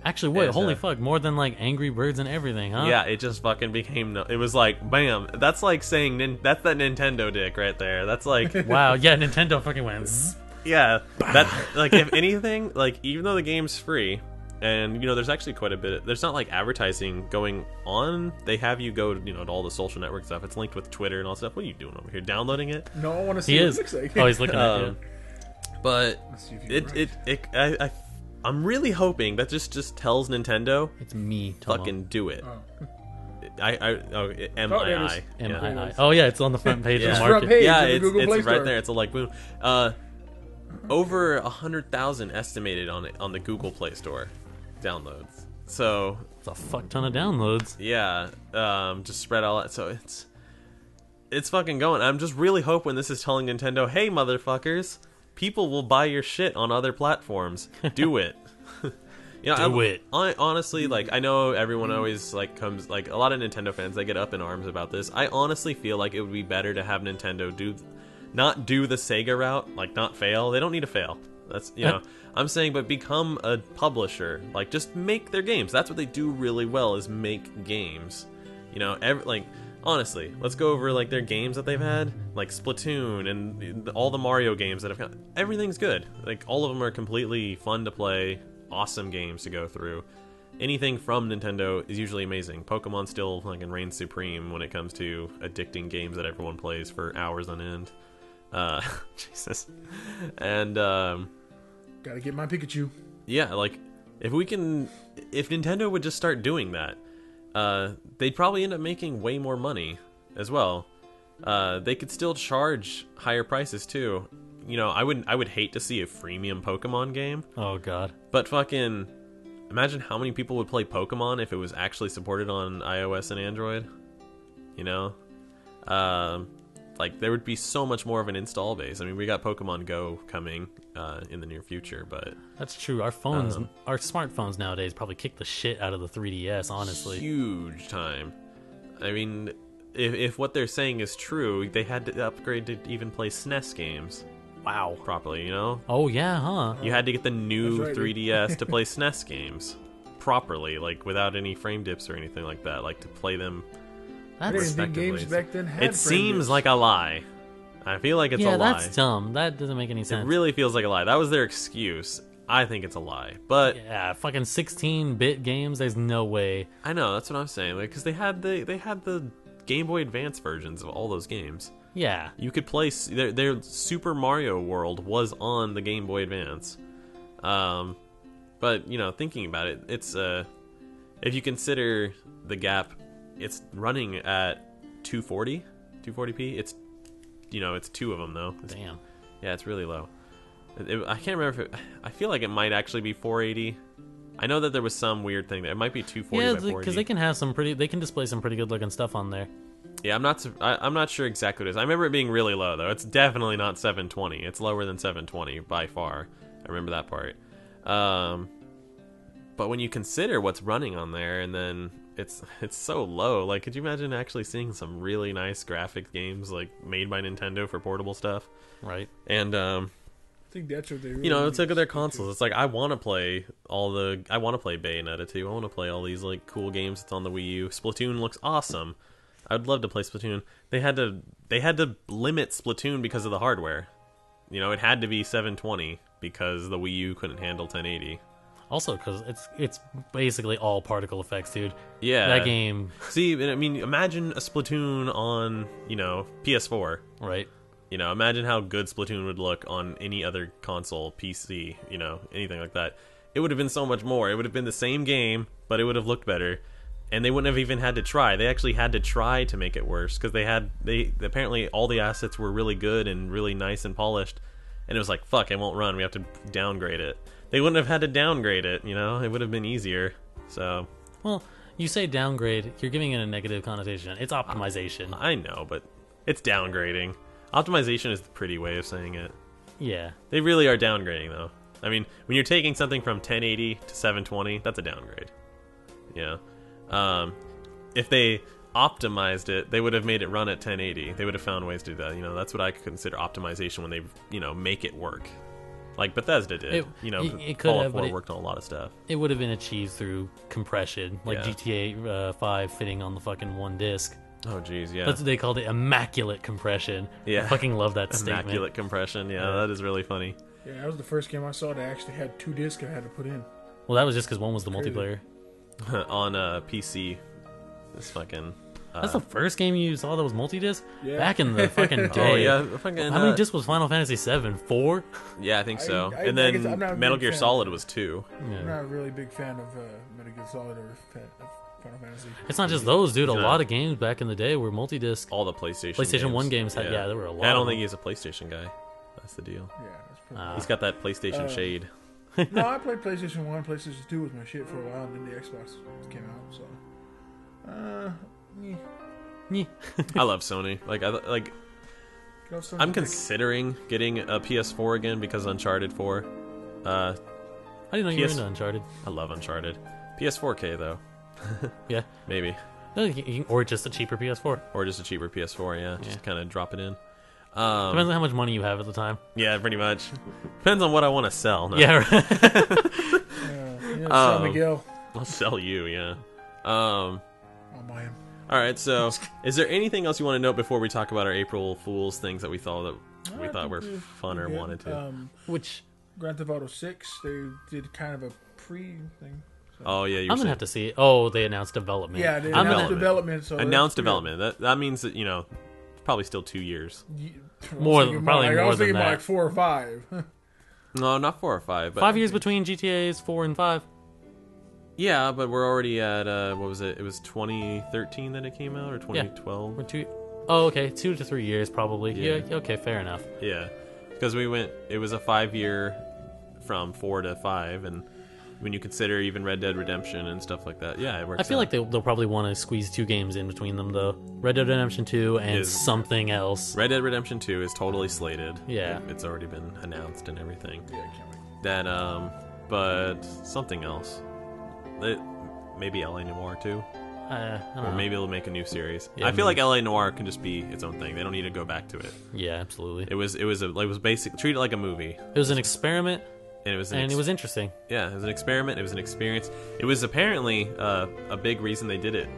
S3: Actually, wait, holy fuck, more than like Angry Birds and everything, huh?
S1: Yeah, it just fucking became, it was like, bam, that's like saying, that's that Nintendo dick right there. That's like...
S3: Wow, yeah, Nintendo fucking went zzz.
S1: Yeah, that, like, if anything, like, even though the game's free, and, there's actually quite a bit, there's not, like, advertising going on. They have you go, to all the social network stuff. It's linked with Twitter and all stuff. What are you doing over here? Downloading it?
S2: No, I want to see what it looks like.
S3: Oh, he's looking at it.
S1: But I'm really hoping that just tells Nintendo,
S3: it's me,
S1: fucking do it.
S2: Oh.
S1: MII.
S3: MII. Oh yeah, it's on the front page of the
S2: market.
S3: market.
S1: Yeah, it's right there. It's a like boom. Over 100,000 estimated on the Google Play Store downloads. So
S3: it's a fuck ton of downloads.
S1: Yeah, just spread all that. So it's fucking going. I'm just really hoping this is telling Nintendo, hey motherfuckers, people will buy your shit on other platforms. Do it.
S3: Do it.
S1: I honestly, like, I know everyone always like comes, like, a lot of Nintendo fans, they get up in arms about this. I honestly feel like it would be better to have Nintendo not do the Sega route, like, not fail. They don't need to fail. That's, I'm saying, but become a publisher. Like, just make their games. That's what they do really well, is make games. Honestly, let's go over, like, their games that they've had. Like, Splatoon and all the Mario games that have got. Everything's good. Like, all of them are completely fun to play. Awesome games to go through. Anything from Nintendo is usually amazing. Pokemon still fucking reigns supreme when it comes to addicting games that everyone plays for hours on end. Jesus. And,
S2: Gotta get my Pikachu.
S1: Yeah, like if Nintendo would just start doing that, they'd probably end up making way more money as well. They could still charge higher prices too. You know, I would hate to see a freemium Pokemon game.
S3: Oh god.
S1: But fucking imagine how many people would play Pokemon if it was actually supported on iOS and Android. You know? Like there would be so much more of an install base. I mean, we got Pokemon Go coming in the near future, but
S3: that's true. Our phones, our smartphones nowadays probably kick the shit out of the 3DS, honestly.
S1: Huge time. I mean, if what they're saying is true, they had to upgrade to even play SNES games.
S3: Wow.
S1: Properly, you know?
S3: Oh, yeah, huh?
S1: You had to get the new 3DS to play SNES games properly, like without any frame dips or anything like that, like to play them respectively.
S2: Games back then had
S1: it seems like a lie. I feel like it's a lie.
S3: Yeah, that's dumb. That doesn't make any sense.
S1: It really feels like a lie. That was their excuse. I think it's a lie. But
S3: yeah, fucking 16-bit games, there's no way.
S1: I know, that's what I'm saying. Like, because they had the Game Boy Advance versions of all those games.
S3: Yeah.
S1: You could play their Super Mario World was on the Game Boy Advance. But, you know, thinking about it, it's if you consider the gap, it's running at 240p. It's, you know, it's two of them though.
S3: Damn.
S1: Yeah, it's really low. I can't remember I feel like it might actually be 480. I know that there was some weird thing there. It might be 240 by 480.
S3: Because they can display some pretty good looking stuff on there.
S1: Yeah, I'm not sure exactly what it is. I remember it being really low though. It's definitely not 720. It's lower than 720 by far. I remember that part. But when you consider what's running on there, and then it's so low. Like, could you imagine actually seeing some really nice graphic games like made by Nintendo for portable stuff?
S3: Right.
S1: And
S2: I think that's what they really,
S1: you know, it's like their consoles. It's like I want to play Bayonetta 2. I want to play all these like cool games that's on the Wii U. Splatoon looks awesome. I'd love to play Splatoon. They had to limit Splatoon because of the hardware. You know, it had to be 720 because the Wii U couldn't handle 1080.
S3: Also, because it's basically all particle effects, dude.
S1: Yeah,
S3: that game.
S1: See, I mean, imagine a Splatoon on, you know, PS4.
S3: Right.
S1: You know, imagine how good Splatoon would look on any other console, PC, you know, anything like that. It would have been so much more. It would have been the same game, but it would have looked better. And they wouldn't have even had to try. They actually had to try to make it worse because they apparently all the assets were really good and really nice and polished. And it was like, fuck, it won't run. We have to downgrade it. They wouldn't have had to downgrade it, you know? It would have been easier. So,
S3: well, you say downgrade, you're giving it a negative connotation. It's optimization.
S1: I know, but it's downgrading. Optimization is the pretty way of saying it.
S3: Yeah.
S1: They really are downgrading, though. I mean, when you're taking something from 1080 to 720, that's a downgrade. Yeah. If they optimized it, they would have made it run at 1080. They would have found ways to do that. You know, that's what I could consider optimization when they, you know, make it work. Like Bethesda did. It could have, but it worked on a lot of stuff.
S3: It would have been achieved through compression, like GTA 5 fitting on the fucking one disc.
S1: Oh, geez, yeah.
S3: That's what they called it, immaculate compression.
S1: Yeah.
S3: I fucking love that statement.
S1: Immaculate compression, yeah, that is really funny.
S2: Yeah, that was the first game I saw that actually had two discs I had to put in.
S3: Well, that was just because one was the multiplayer.
S1: On PC. This fucking...
S3: That's the first game you saw that was multi-disc?
S2: Yeah.
S3: Back in the fucking day.
S1: Oh, yeah. Fucking,
S3: how many discs was Final Fantasy 7? 4?
S1: Yeah, I think so.
S2: I
S1: and
S2: guess I'm
S1: then
S2: not a
S1: Metal
S2: big
S1: Gear
S2: fan.
S1: Solid was 2.
S2: Yeah. I'm not a really big fan of Metal Gear Solid or Final Fantasy.
S3: It's not just those, dude. A lot of games back in the day were multi-disc.
S1: All the PlayStation
S3: games.
S1: 1
S3: games had, there were a lot.
S1: I don't think he's a PlayStation guy. That's the deal.
S2: Yeah, that's pretty
S1: He's got that PlayStation shade.
S2: No, I played PlayStation 1, PlayStation 2 was my shit for a while, and then the Xbox came out, so...
S3: Yeah.
S1: I love Sony. I'm considering getting a PS4 again because Uncharted 4.
S3: I didn't know you were into Uncharted.
S1: I love Uncharted. PS4K though.
S3: Yeah.
S1: Maybe.
S3: Or just a cheaper PS4.
S1: Or just a cheaper PS4, yeah. Just kind of drop it in.
S3: Depends on how much money you have at the time.
S1: Yeah, pretty much. Depends on what I want to sell. No.
S3: Yeah, right.
S2: Sell Miguel.
S1: I'll sell you, yeah.
S2: I'll buy him.
S1: Alright, so is there anything else you want to note before we talk about our April Fool's things that we thought were fun or wanted to?
S3: Which
S2: Grand Theft Auto 6, they did kind of a pre-thing. So.
S1: Oh, yeah,
S3: I'm going to have to see it. Oh, they announced development.
S2: Yeah, they announced development. So
S1: announced development. That means that, you know, it's probably still 2 years.
S3: Probably more
S2: I was
S3: than
S2: thinking
S3: that.
S2: like 4 or 5.
S1: No, not 4 or 5. But
S3: 5 years between GTA's 4 and 5.
S1: Yeah, but we're already at what was it? It was 2013 that it came out, or 2012?
S3: Yeah. Oh, okay, 2 to 3 years probably. Yeah. Okay, fair enough.
S1: Yeah, because it was a 5-year from 4 to 5, and when you consider even Red Dead Redemption and stuff like that, yeah, it works.
S3: I feel like they'll probably want to squeeze 2 games in between them though. Red Dead Redemption 2 and something else.
S1: Red Dead Redemption 2 is totally slated.
S3: Yeah,
S1: it's already been announced and everything.
S2: Yeah, I can't wait.
S1: That but something else. Maybe LA Noire too.
S3: I don't know.
S1: Maybe they'll make a new series.
S3: Yeah,
S1: I feel like LA Noire can just be its own thing. They don't need to go back to it.
S3: Yeah, absolutely.
S1: It was basically treated like a movie.
S3: It was an experiment,
S1: and it was
S3: interesting.
S1: Yeah, it was an experiment. It was an experience. It was apparently a big reason they did it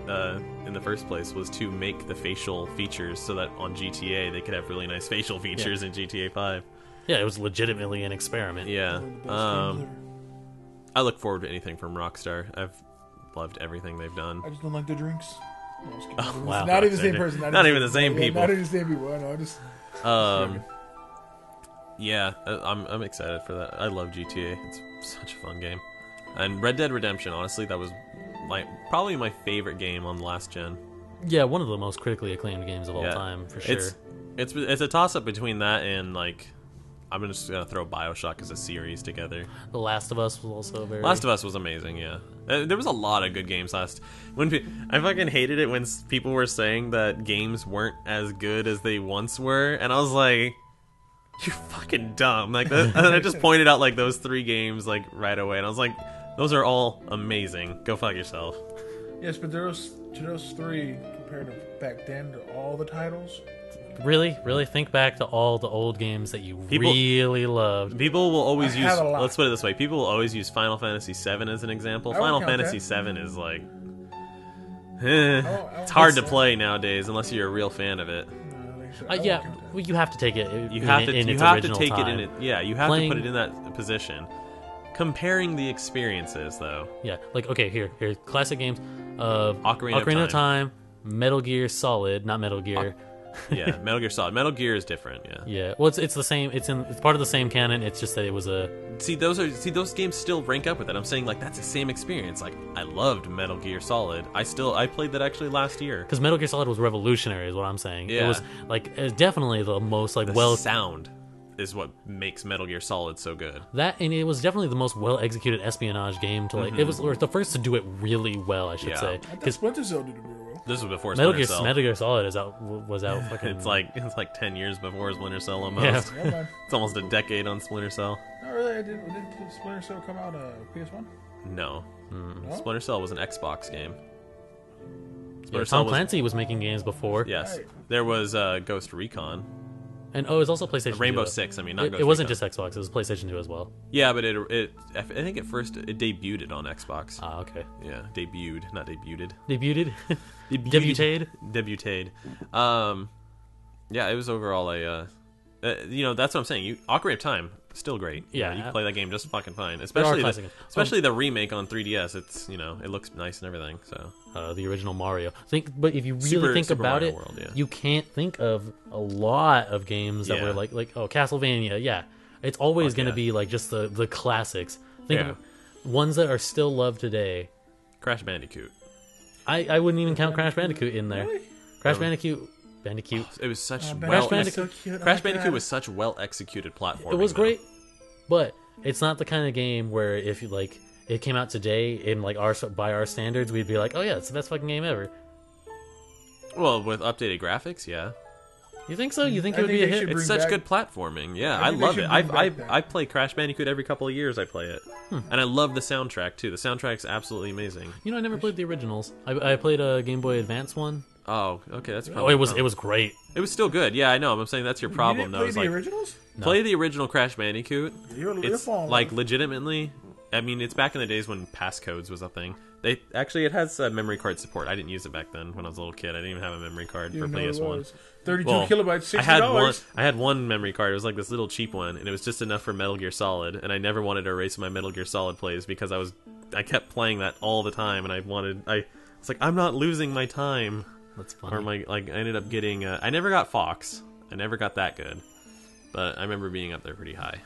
S1: in the first place was to make the facial features so that on GTA they could have really nice facial features in GTA 5.
S3: Yeah, it was legitimately an experiment.
S1: Yeah. I look forward to anything from Rockstar. I've loved everything they've done.
S2: I just don't like the drinks. No, I'm just kidding.
S1: Oh, wow.
S2: Not even the same person.
S1: Not even the same people.
S2: Not even the same people. I know. Just.
S1: Yeah, I'm excited for that. I love GTA. It's such a fun game. And Red Dead Redemption, honestly, that was probably my favorite game on the last gen.
S3: Yeah, one of the most critically acclaimed games of all time, for sure.
S1: It's a toss-up between that and, I'm just going to throw BioShock as a series together.
S3: The Last of Us was also very...
S1: Last of Us was amazing, yeah. There was a lot of good games I fucking hated it when people were saying that games weren't as good as they once were, and I was like, you're fucking dumb. And I just pointed out, those 3 games, right away, and I was like, those are all amazing. Go fuck yourself.
S2: Yes, but those 3, compared to back then, to all the titles...
S3: Really think back to all the old games that you really loved.
S1: People will always use... Let's put it this way. People will always use Final Fantasy VII as an example. Final Fantasy VII is it's hard to play nowadays unless you're a real fan of it.
S3: Well, you have to take it.
S1: You have to take it in it. Yeah, you have to put it in that position. Comparing the experiences, though.
S3: Yeah, okay, here, classic games.
S1: Ocarina of Time,
S3: Metal Gear Solid, not Metal Gear.
S1: Yeah, Metal Gear Solid. Metal Gear is different. Yeah.
S3: Yeah. Well, it's the same. It's part of the same canon. It's just that it was a.
S1: Those games still rank up with it. I'm saying that's the same experience. I loved Metal Gear Solid. I played that actually last year.
S3: Because Metal Gear Solid was revolutionary, is what I'm saying.
S1: Yeah.
S3: It was definitely the most
S1: sound is what makes Metal Gear Solid so good.
S3: That, and it was definitely the most well executed espionage game to It was the first to do it really well, I should say.
S2: Because Splinter Cell did it really well.
S1: This was before
S3: Metal
S1: Cell.
S3: Metal Gear Solid was out fucking...
S1: It's like 10 years before Splinter Cell almost.
S3: Yeah.
S1: It's almost a decade on Splinter Cell.
S2: Oh, really? Did Splinter Cell come out PS1?
S1: No. Splinter Cell was an Xbox game.
S3: Tom Clancy was making games before.
S1: Yes.
S2: Right.
S1: There was Ghost Recon.
S3: And it was also PlayStation
S1: Rainbow
S3: 2.
S1: Six. I mean, not Ghost
S3: it wasn't
S1: Recon.
S3: just Xbox. It was PlayStation 2 as well.
S1: Yeah, but I think at first it debuted on Xbox.
S3: Ah, okay.
S1: Yeah, debuted, not debuted.
S3: Debuted?
S1: Debuted. Yeah, it was overall a... that's what I'm saying. Ocarina of Time, still great.
S3: Yeah,
S1: you can play that game just fucking fine. Especially the remake on 3DS. It's it looks nice and everything. So
S3: the original Mario. But if you really think about
S1: Mario
S3: it,
S1: World, yeah.
S3: You can't think of a lot of games that were like Castlevania. Yeah, it's always going to be just the classics. Think of ones that are still loved today.
S1: Crash Bandicoot.
S3: I wouldn't even count Crash Bandicoot in there.
S2: Really?
S3: Crash Bandicoot.
S1: It was such
S2: Crash Bandicoot.
S1: Crash Bandicoot was such well executed platforming.
S3: It was great, but it's not the kind of game where if you it came out today in by our standards, we'd be like, oh yeah, it's the best fucking game ever.
S1: Well, with updated graphics, yeah.
S3: You think so? You think it would be a hit?
S1: It's such good platforming. Yeah, I love it. I play Crash Bandicoot every couple of years. I play it, and I love the soundtrack too. The soundtrack's absolutely amazing.
S3: I never played the originals. I played a Game Boy Advance one.
S1: Oh, okay, that's probably...
S3: it was great.
S1: It was still good. Yeah, I know. I'm saying that's your problem,
S2: though.
S1: though.
S2: You didn't play the originals?
S1: No. Play the original Crash Bandicoot.
S2: It's
S1: legitimately... I mean, it's back in the days when passcodes was a thing. It has memory card support. I didn't use it back then when I was a little kid. I didn't even have a memory card for PS1.
S2: 32 kilobytes, $60.
S1: I had one memory card. It was this little cheap one, and it was just enough for Metal Gear Solid. And I never wanted to erase my Metal Gear Solid plays because I kept playing that all the time, and it's like, I'm not losing my time.
S3: That's funny.
S1: Or I ended up getting... I never got Fox. I never got that good. But I remember being up there pretty high.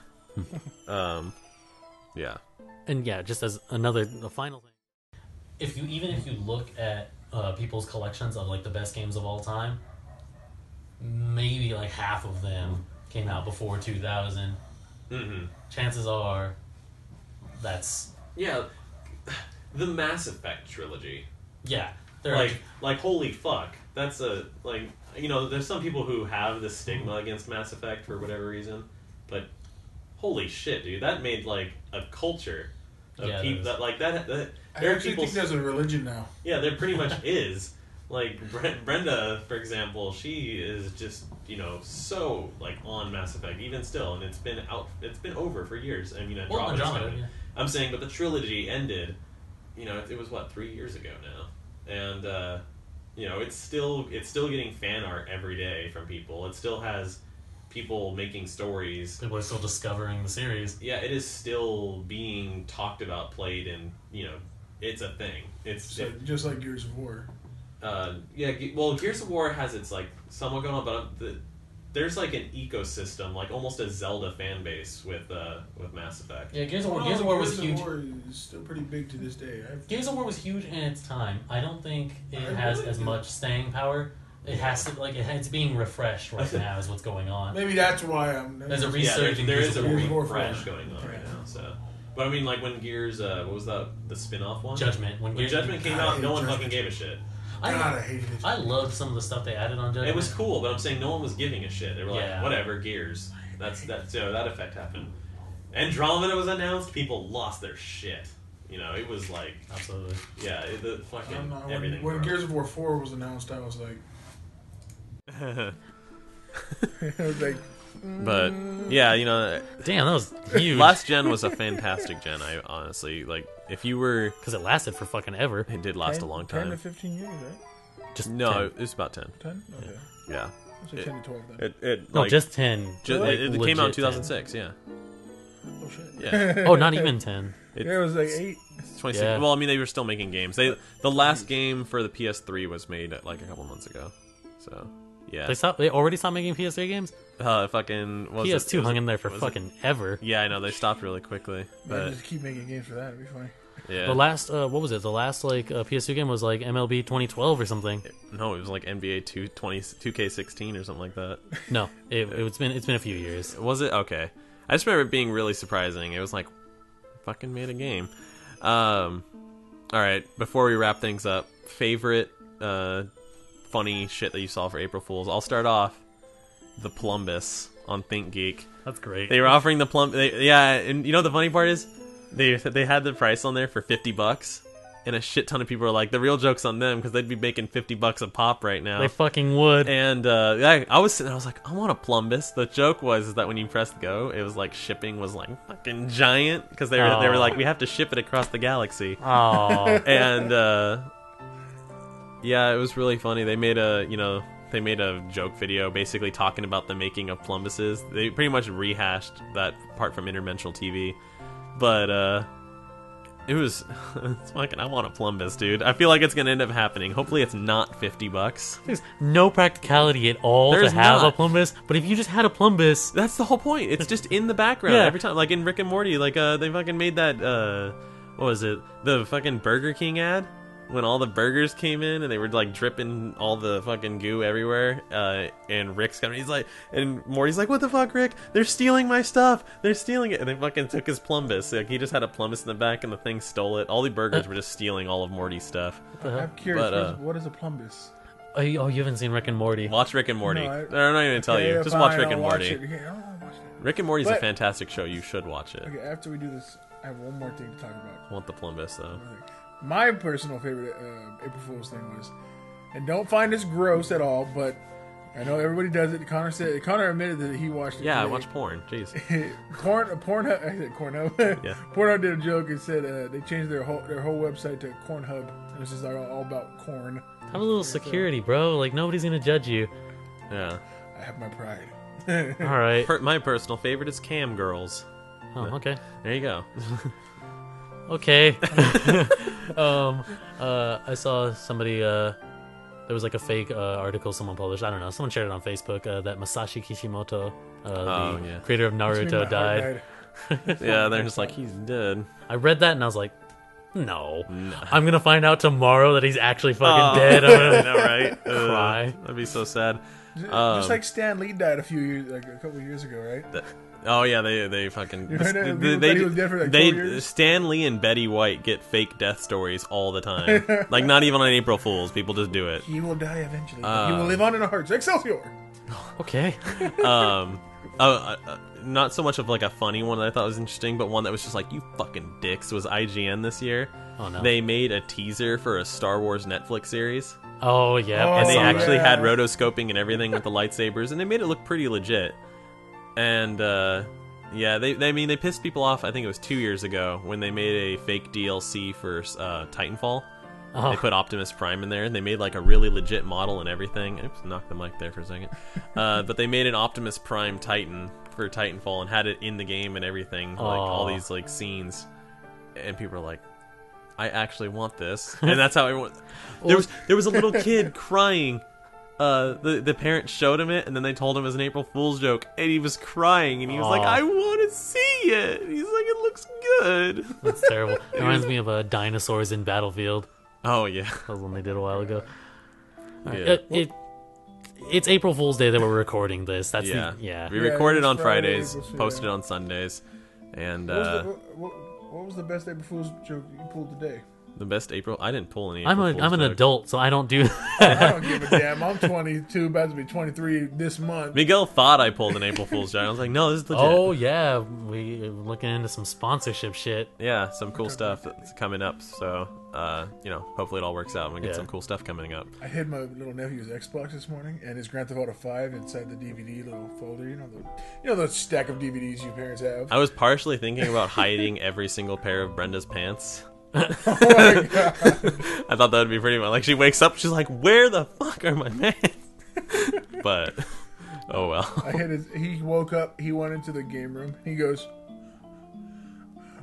S1: Yeah.
S3: And yeah, just as a final thing, if you look at people's collections of like the best games of all time, maybe like half of them came out before 2000.
S1: Mm-hmm.
S3: Chances are, that's
S1: the Mass Effect trilogy.
S3: Yeah,
S1: they're like holy fuck. That's there's some people who have the stigma against Mass Effect for whatever reason, but holy shit, dude, that made like a culture of people that like that.
S2: I actually think there's a religion now.
S1: Yeah, there pretty much is. Like Brenda, for example, she is just so like on Mass Effect even still, and it's been over for years. I mean, Andromeda. Yeah. I'm saying, but the trilogy ended. It was what 3 years ago now, and it's still getting fan art every day from people. It still has people making stories.
S3: People are still discovering the series.
S1: Yeah, it is still being talked about, played, and it's a thing. It's
S2: just like Gears of War.
S1: Well, Gears of War has its like somewhat going on, but there's like an ecosystem, like almost a Zelda fan base with Mass Effect.
S3: Yeah, Gears of War was huge.
S2: Gears of War is still pretty big to this day.
S3: Gears of War was huge in its time. I don't think it has as much staying power. It has to it's being refreshed right now is what's going on.
S2: Maybe that's why
S3: there's a resurgence.
S1: There is a refresh going on right now. So, but I mean, like when Gears, what was that? The spin-off one?
S3: Judgment.
S1: When Judgment came out, no one fucking gave a shit.
S2: I hated it.
S3: I loved some of the stuff they added on Judgment.
S1: It was cool, but I'm saying no one was giving a shit. They were like, whatever, Gears. So that effect happened. Andromeda was announced. People lost their shit. It was like
S3: absolutely.
S1: Yeah, the fucking everything.
S2: When Gears of War 4 was announced, I was like. I was like.
S1: But yeah,
S3: damn, that was huge.
S1: Last gen was a fantastic gen. I honestly like. If you were,
S3: because it lasted for fucking ever.
S1: It did last a long time.
S2: 10 to 15 years, right?
S3: Just
S1: no,
S3: 10.
S1: it was about 10.
S2: 10? Okay.
S1: Yeah.
S2: I'll say 10 to 12 then.
S3: No, just 10.
S1: It came out in 2006. 10. Yeah.
S2: Oh shit.
S1: Yeah.
S3: Oh, not even 10.
S2: It was like 8.
S1: 26. Yeah. Well, I mean, they were still making games. The last game for the PS3 was made like a couple months ago. So. Yeah.
S3: They already stopped making PS3 games?
S1: Fucking
S3: PS2 hung in there for fucking ever.
S1: Yeah, I know, they stopped really quickly. But
S2: just keep making games for that, it'd be funny.
S1: Yeah.
S3: The last what was it? The last PS2 game was like MLB 2012 or something.
S1: No, it was like NBA 2K16 or something like that.
S3: No, it's been a few years.
S1: Was it? Okay. I just remember it being really surprising. It was like fucking made a game. All right, before we wrap things up, favorite funny shit that you saw for April Fools. I'll start off the Polumbus on ThinkGeek.
S3: That's great.
S1: They were offering the and the funny part is they had the price on there for $50, and a shit ton of people are like, the real joke's on them because they'd be making $50 a pop right now.
S3: They fucking would.
S1: And I was sitting there, I was like, I want a Polumbus. The joke was that when you pressed go, it was like shipping was like fucking giant because they were like, we have to ship it across the galaxy.
S3: Oh.
S1: And yeah, it was really funny. They made a joke video basically talking about the making of Polumbuses. They pretty much rehashed that part from Interdimensional TV. But it was it's fucking, I want a Polumbus, dude. I feel like it's gonna end up happening. Hopefully it's not $50.
S3: There's no practicality at all to have a Polumbus, but if you just had a Polumbus,
S1: that's the whole point. It's just in the background every time. Like in Rick and Morty, like they fucking made that what was it? The fucking Burger King ad? When all the burgers came in and they were like dripping all the fucking goo everywhere, and Rick's coming, and Morty's like, what the fuck, Rick? They're stealing my stuff. They're stealing it. And they fucking took his Polumbus. Like, he just had a Polumbus in the back and the thing stole it. All the burgers were just stealing all of Morty's stuff.
S2: I'm curious, what is a Polumbus?
S3: Oh, you haven't seen Rick and Morty?
S1: Watch Rick and Morty. No, I'm not even going to tell you. Just watch Rick and Morty.
S2: I don't want to watch it.
S1: Rick and Morty's a fantastic show. You should watch it.
S2: Okay, after we do this, I have one more thing to talk about.
S1: I want the Polumbus, though.
S2: My personal favorite April Fool's thing was, and don't find this gross at all, but I know everybody does it. Connor admitted that he watched it.
S1: Yeah, I watch porn. Jeez.
S2: Pornhub. I said Cornhub. Yeah. Pornhub did a joke and said they changed their whole website to Cornhub. And it's just like all about corn.
S3: Have a little security, bro. Like nobody's gonna judge you.
S1: Yeah.
S2: I have my pride.
S3: All right.
S1: My personal favorite is Cam Girls.
S3: Oh, okay.
S1: There you go.
S3: Okay. I saw somebody, there was like a fake article someone published, I don't know, someone shared it on Facebook, that Masashi Kishimoto, the creator of Naruto, died.
S1: Yeah, they're just like, he's dead.
S3: I read that and I was like, no. I'm gonna find out tomorrow that he's actually fucking dead. I'm gonna
S1: I know, right?
S3: cry.
S1: That'd be so sad.
S2: Just like Stan Lee died a couple of years ago, right?
S1: Oh yeah, they fucking
S2: You know, people thought he was dead for like 12 years.
S1: Stan Lee and Betty White get fake death stories all the time. Like not even on April Fools, people just do it.
S2: He will die eventually. But he will live on in our hearts. Excelsior!
S3: Okay.
S1: Not so much of like a funny one that I thought was interesting, but one that was just like, you fucking dicks, was IGN this year.
S3: Oh no.
S1: They made a teaser for a Star Wars Netflix series.
S3: Oh yeah.
S2: Oh,
S1: And they
S2: yeah.
S1: actually had rotoscoping and everything with the lightsabers, and they made it look pretty legit. And yeah, they pissed people off. I think it was 2 years ago when they made a fake DLC for Titanfall.
S3: Oh.
S1: They put Optimus Prime in there, and they made like a really legit model and everything. Oops, knocked the mic there for a second. But they made an Optimus Prime Titan for Titanfall and had it in the game and everything, like all these like scenes. And people are like, I actually want this, and that's how everyone. There was a little kid crying. The parents showed him it, and then they told him it was an April Fool's joke, and he was crying, and he was like, I want to see it. And he's like, it looks good.
S3: That's terrible. It reminds me of dinosaurs in Battlefield.
S1: Oh yeah,
S3: That was one they did a while ago.
S1: yeah.
S3: It's April Fool's Day that we're recording this. That's
S1: Yeah.
S3: yeah.
S1: We
S2: Yeah,
S1: recorded
S2: it's
S1: on
S2: Friday,
S1: Fridays,
S2: April Fool's,
S1: posted
S2: yeah.
S1: on Sundays, and
S2: What was the best April Fool's joke you pulled today?
S1: the best April. I didn't pull any.
S3: I'm
S1: April
S3: an
S1: Fool's joke.
S3: adult, so I don't do.
S2: I don't give a damn. I'm 22, about to be 23 this month.
S1: Miguel thought I pulled an April Fool's joke. I was like, no, this is legit.
S3: Oh yeah, we're looking into some sponsorship shit.
S1: Yeah, some cool stuff that's coming up. So, hopefully it all works out. I'm gonna get
S3: Yeah.
S1: some cool stuff coming up.
S2: I hid my little nephew's Xbox this morning and his Grand Theft Auto 5 inside the DVD little folder. You know the stack of DVDs you parents have.
S1: I was partially thinking about hiding every single pair of Brenda's pants.
S2: Oh my god!
S1: I thought that would be pretty much like she wakes up, she's like, "Where the fuck are my pants?" But oh well.
S2: I hid his. He woke up. He went into the game room. He goes,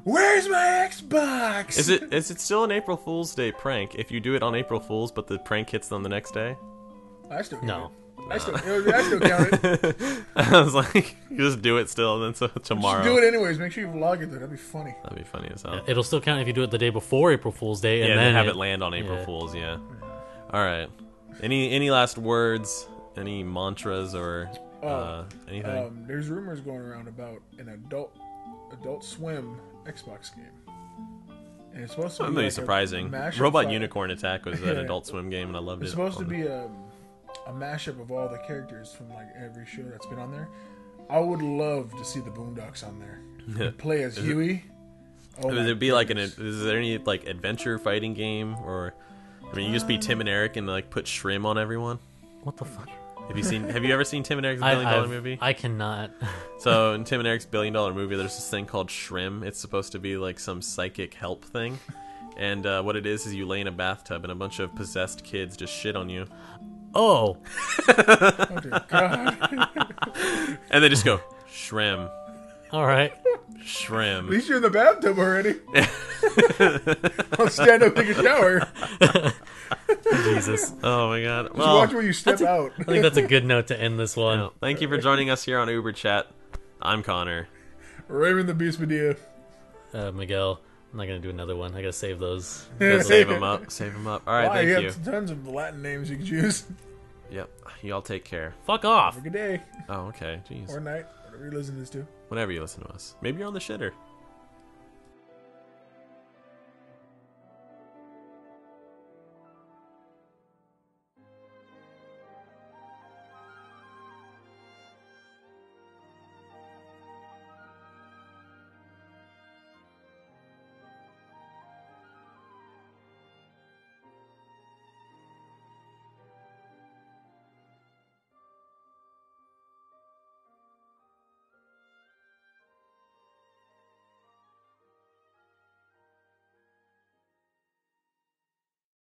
S2: "Where's my Xbox?"
S1: Is it still an April Fool's Day prank if you do it on April Fool's, but the prank hits on the next day?
S2: I still
S3: No.
S2: I still count it.
S1: I was like, you just do it still, and then so tomorrow.
S2: Just do it anyways. Make sure you vlog it though. That'd be funny.
S1: That'd be funny as hell.
S3: It'll still count if you do it the day before April Fool's Day, and
S1: Yeah,
S3: then
S1: have it land on April
S3: yeah.
S1: Fool's. Yeah. All right. Any last words? Any mantras or anything?
S2: There's rumors going around about an Adult Swim Xbox game, and it's supposed to be
S1: Not really
S2: like
S1: surprising.
S2: a mashup
S1: Robot
S2: fi-
S1: Unicorn Attack was an
S2: Yeah.
S1: Adult Swim game, and I loved
S2: It's
S1: it.
S2: supposed to be a mashup of all the characters from like every show that's been on there. I would love to see the Boondocks on there. Play as Huey. Oh
S1: Would
S2: my
S1: it be like
S2: goodness.
S1: is there any like adventure fighting game, or I mean, you just be Tim and Eric and like put shrim on everyone?
S3: What the fuck?
S1: Have you ever seen Tim and Eric's $1 billion movie?
S3: I cannot.
S1: So in Tim and Eric's $1 billion movie, there's this thing called shrim. It's supposed to be like some psychic help thing, and what it is you lay in a bathtub and a bunch of possessed kids just shit on you,
S3: Oh,
S2: Oh dear God.
S1: and they just go shrim,
S3: all right.
S2: At
S1: shrim.
S2: least you're in the bathtub already. I'll stand up, take a shower.
S3: Jesus.
S1: Oh my god.
S2: Just
S1: Well,
S2: watch where you step out.
S3: I think that's a good note to end this one.
S1: thank you for joining us here on UberChat. I'm Connor.
S2: Raven the Beast Medea.
S3: Miguel, I'm not gonna do another one. I gotta save those.
S1: Save them up. Save them up. All right.
S2: Why? You
S1: Thank you.
S2: have tons of Latin names you can choose.
S1: Yep. Y'all take care.
S3: Fuck off.
S2: Have a good day
S1: Oh, okay. Jeez.
S2: or night, whatever you listen to this to.
S1: Whenever you listen to us. Maybe you're on the shitter.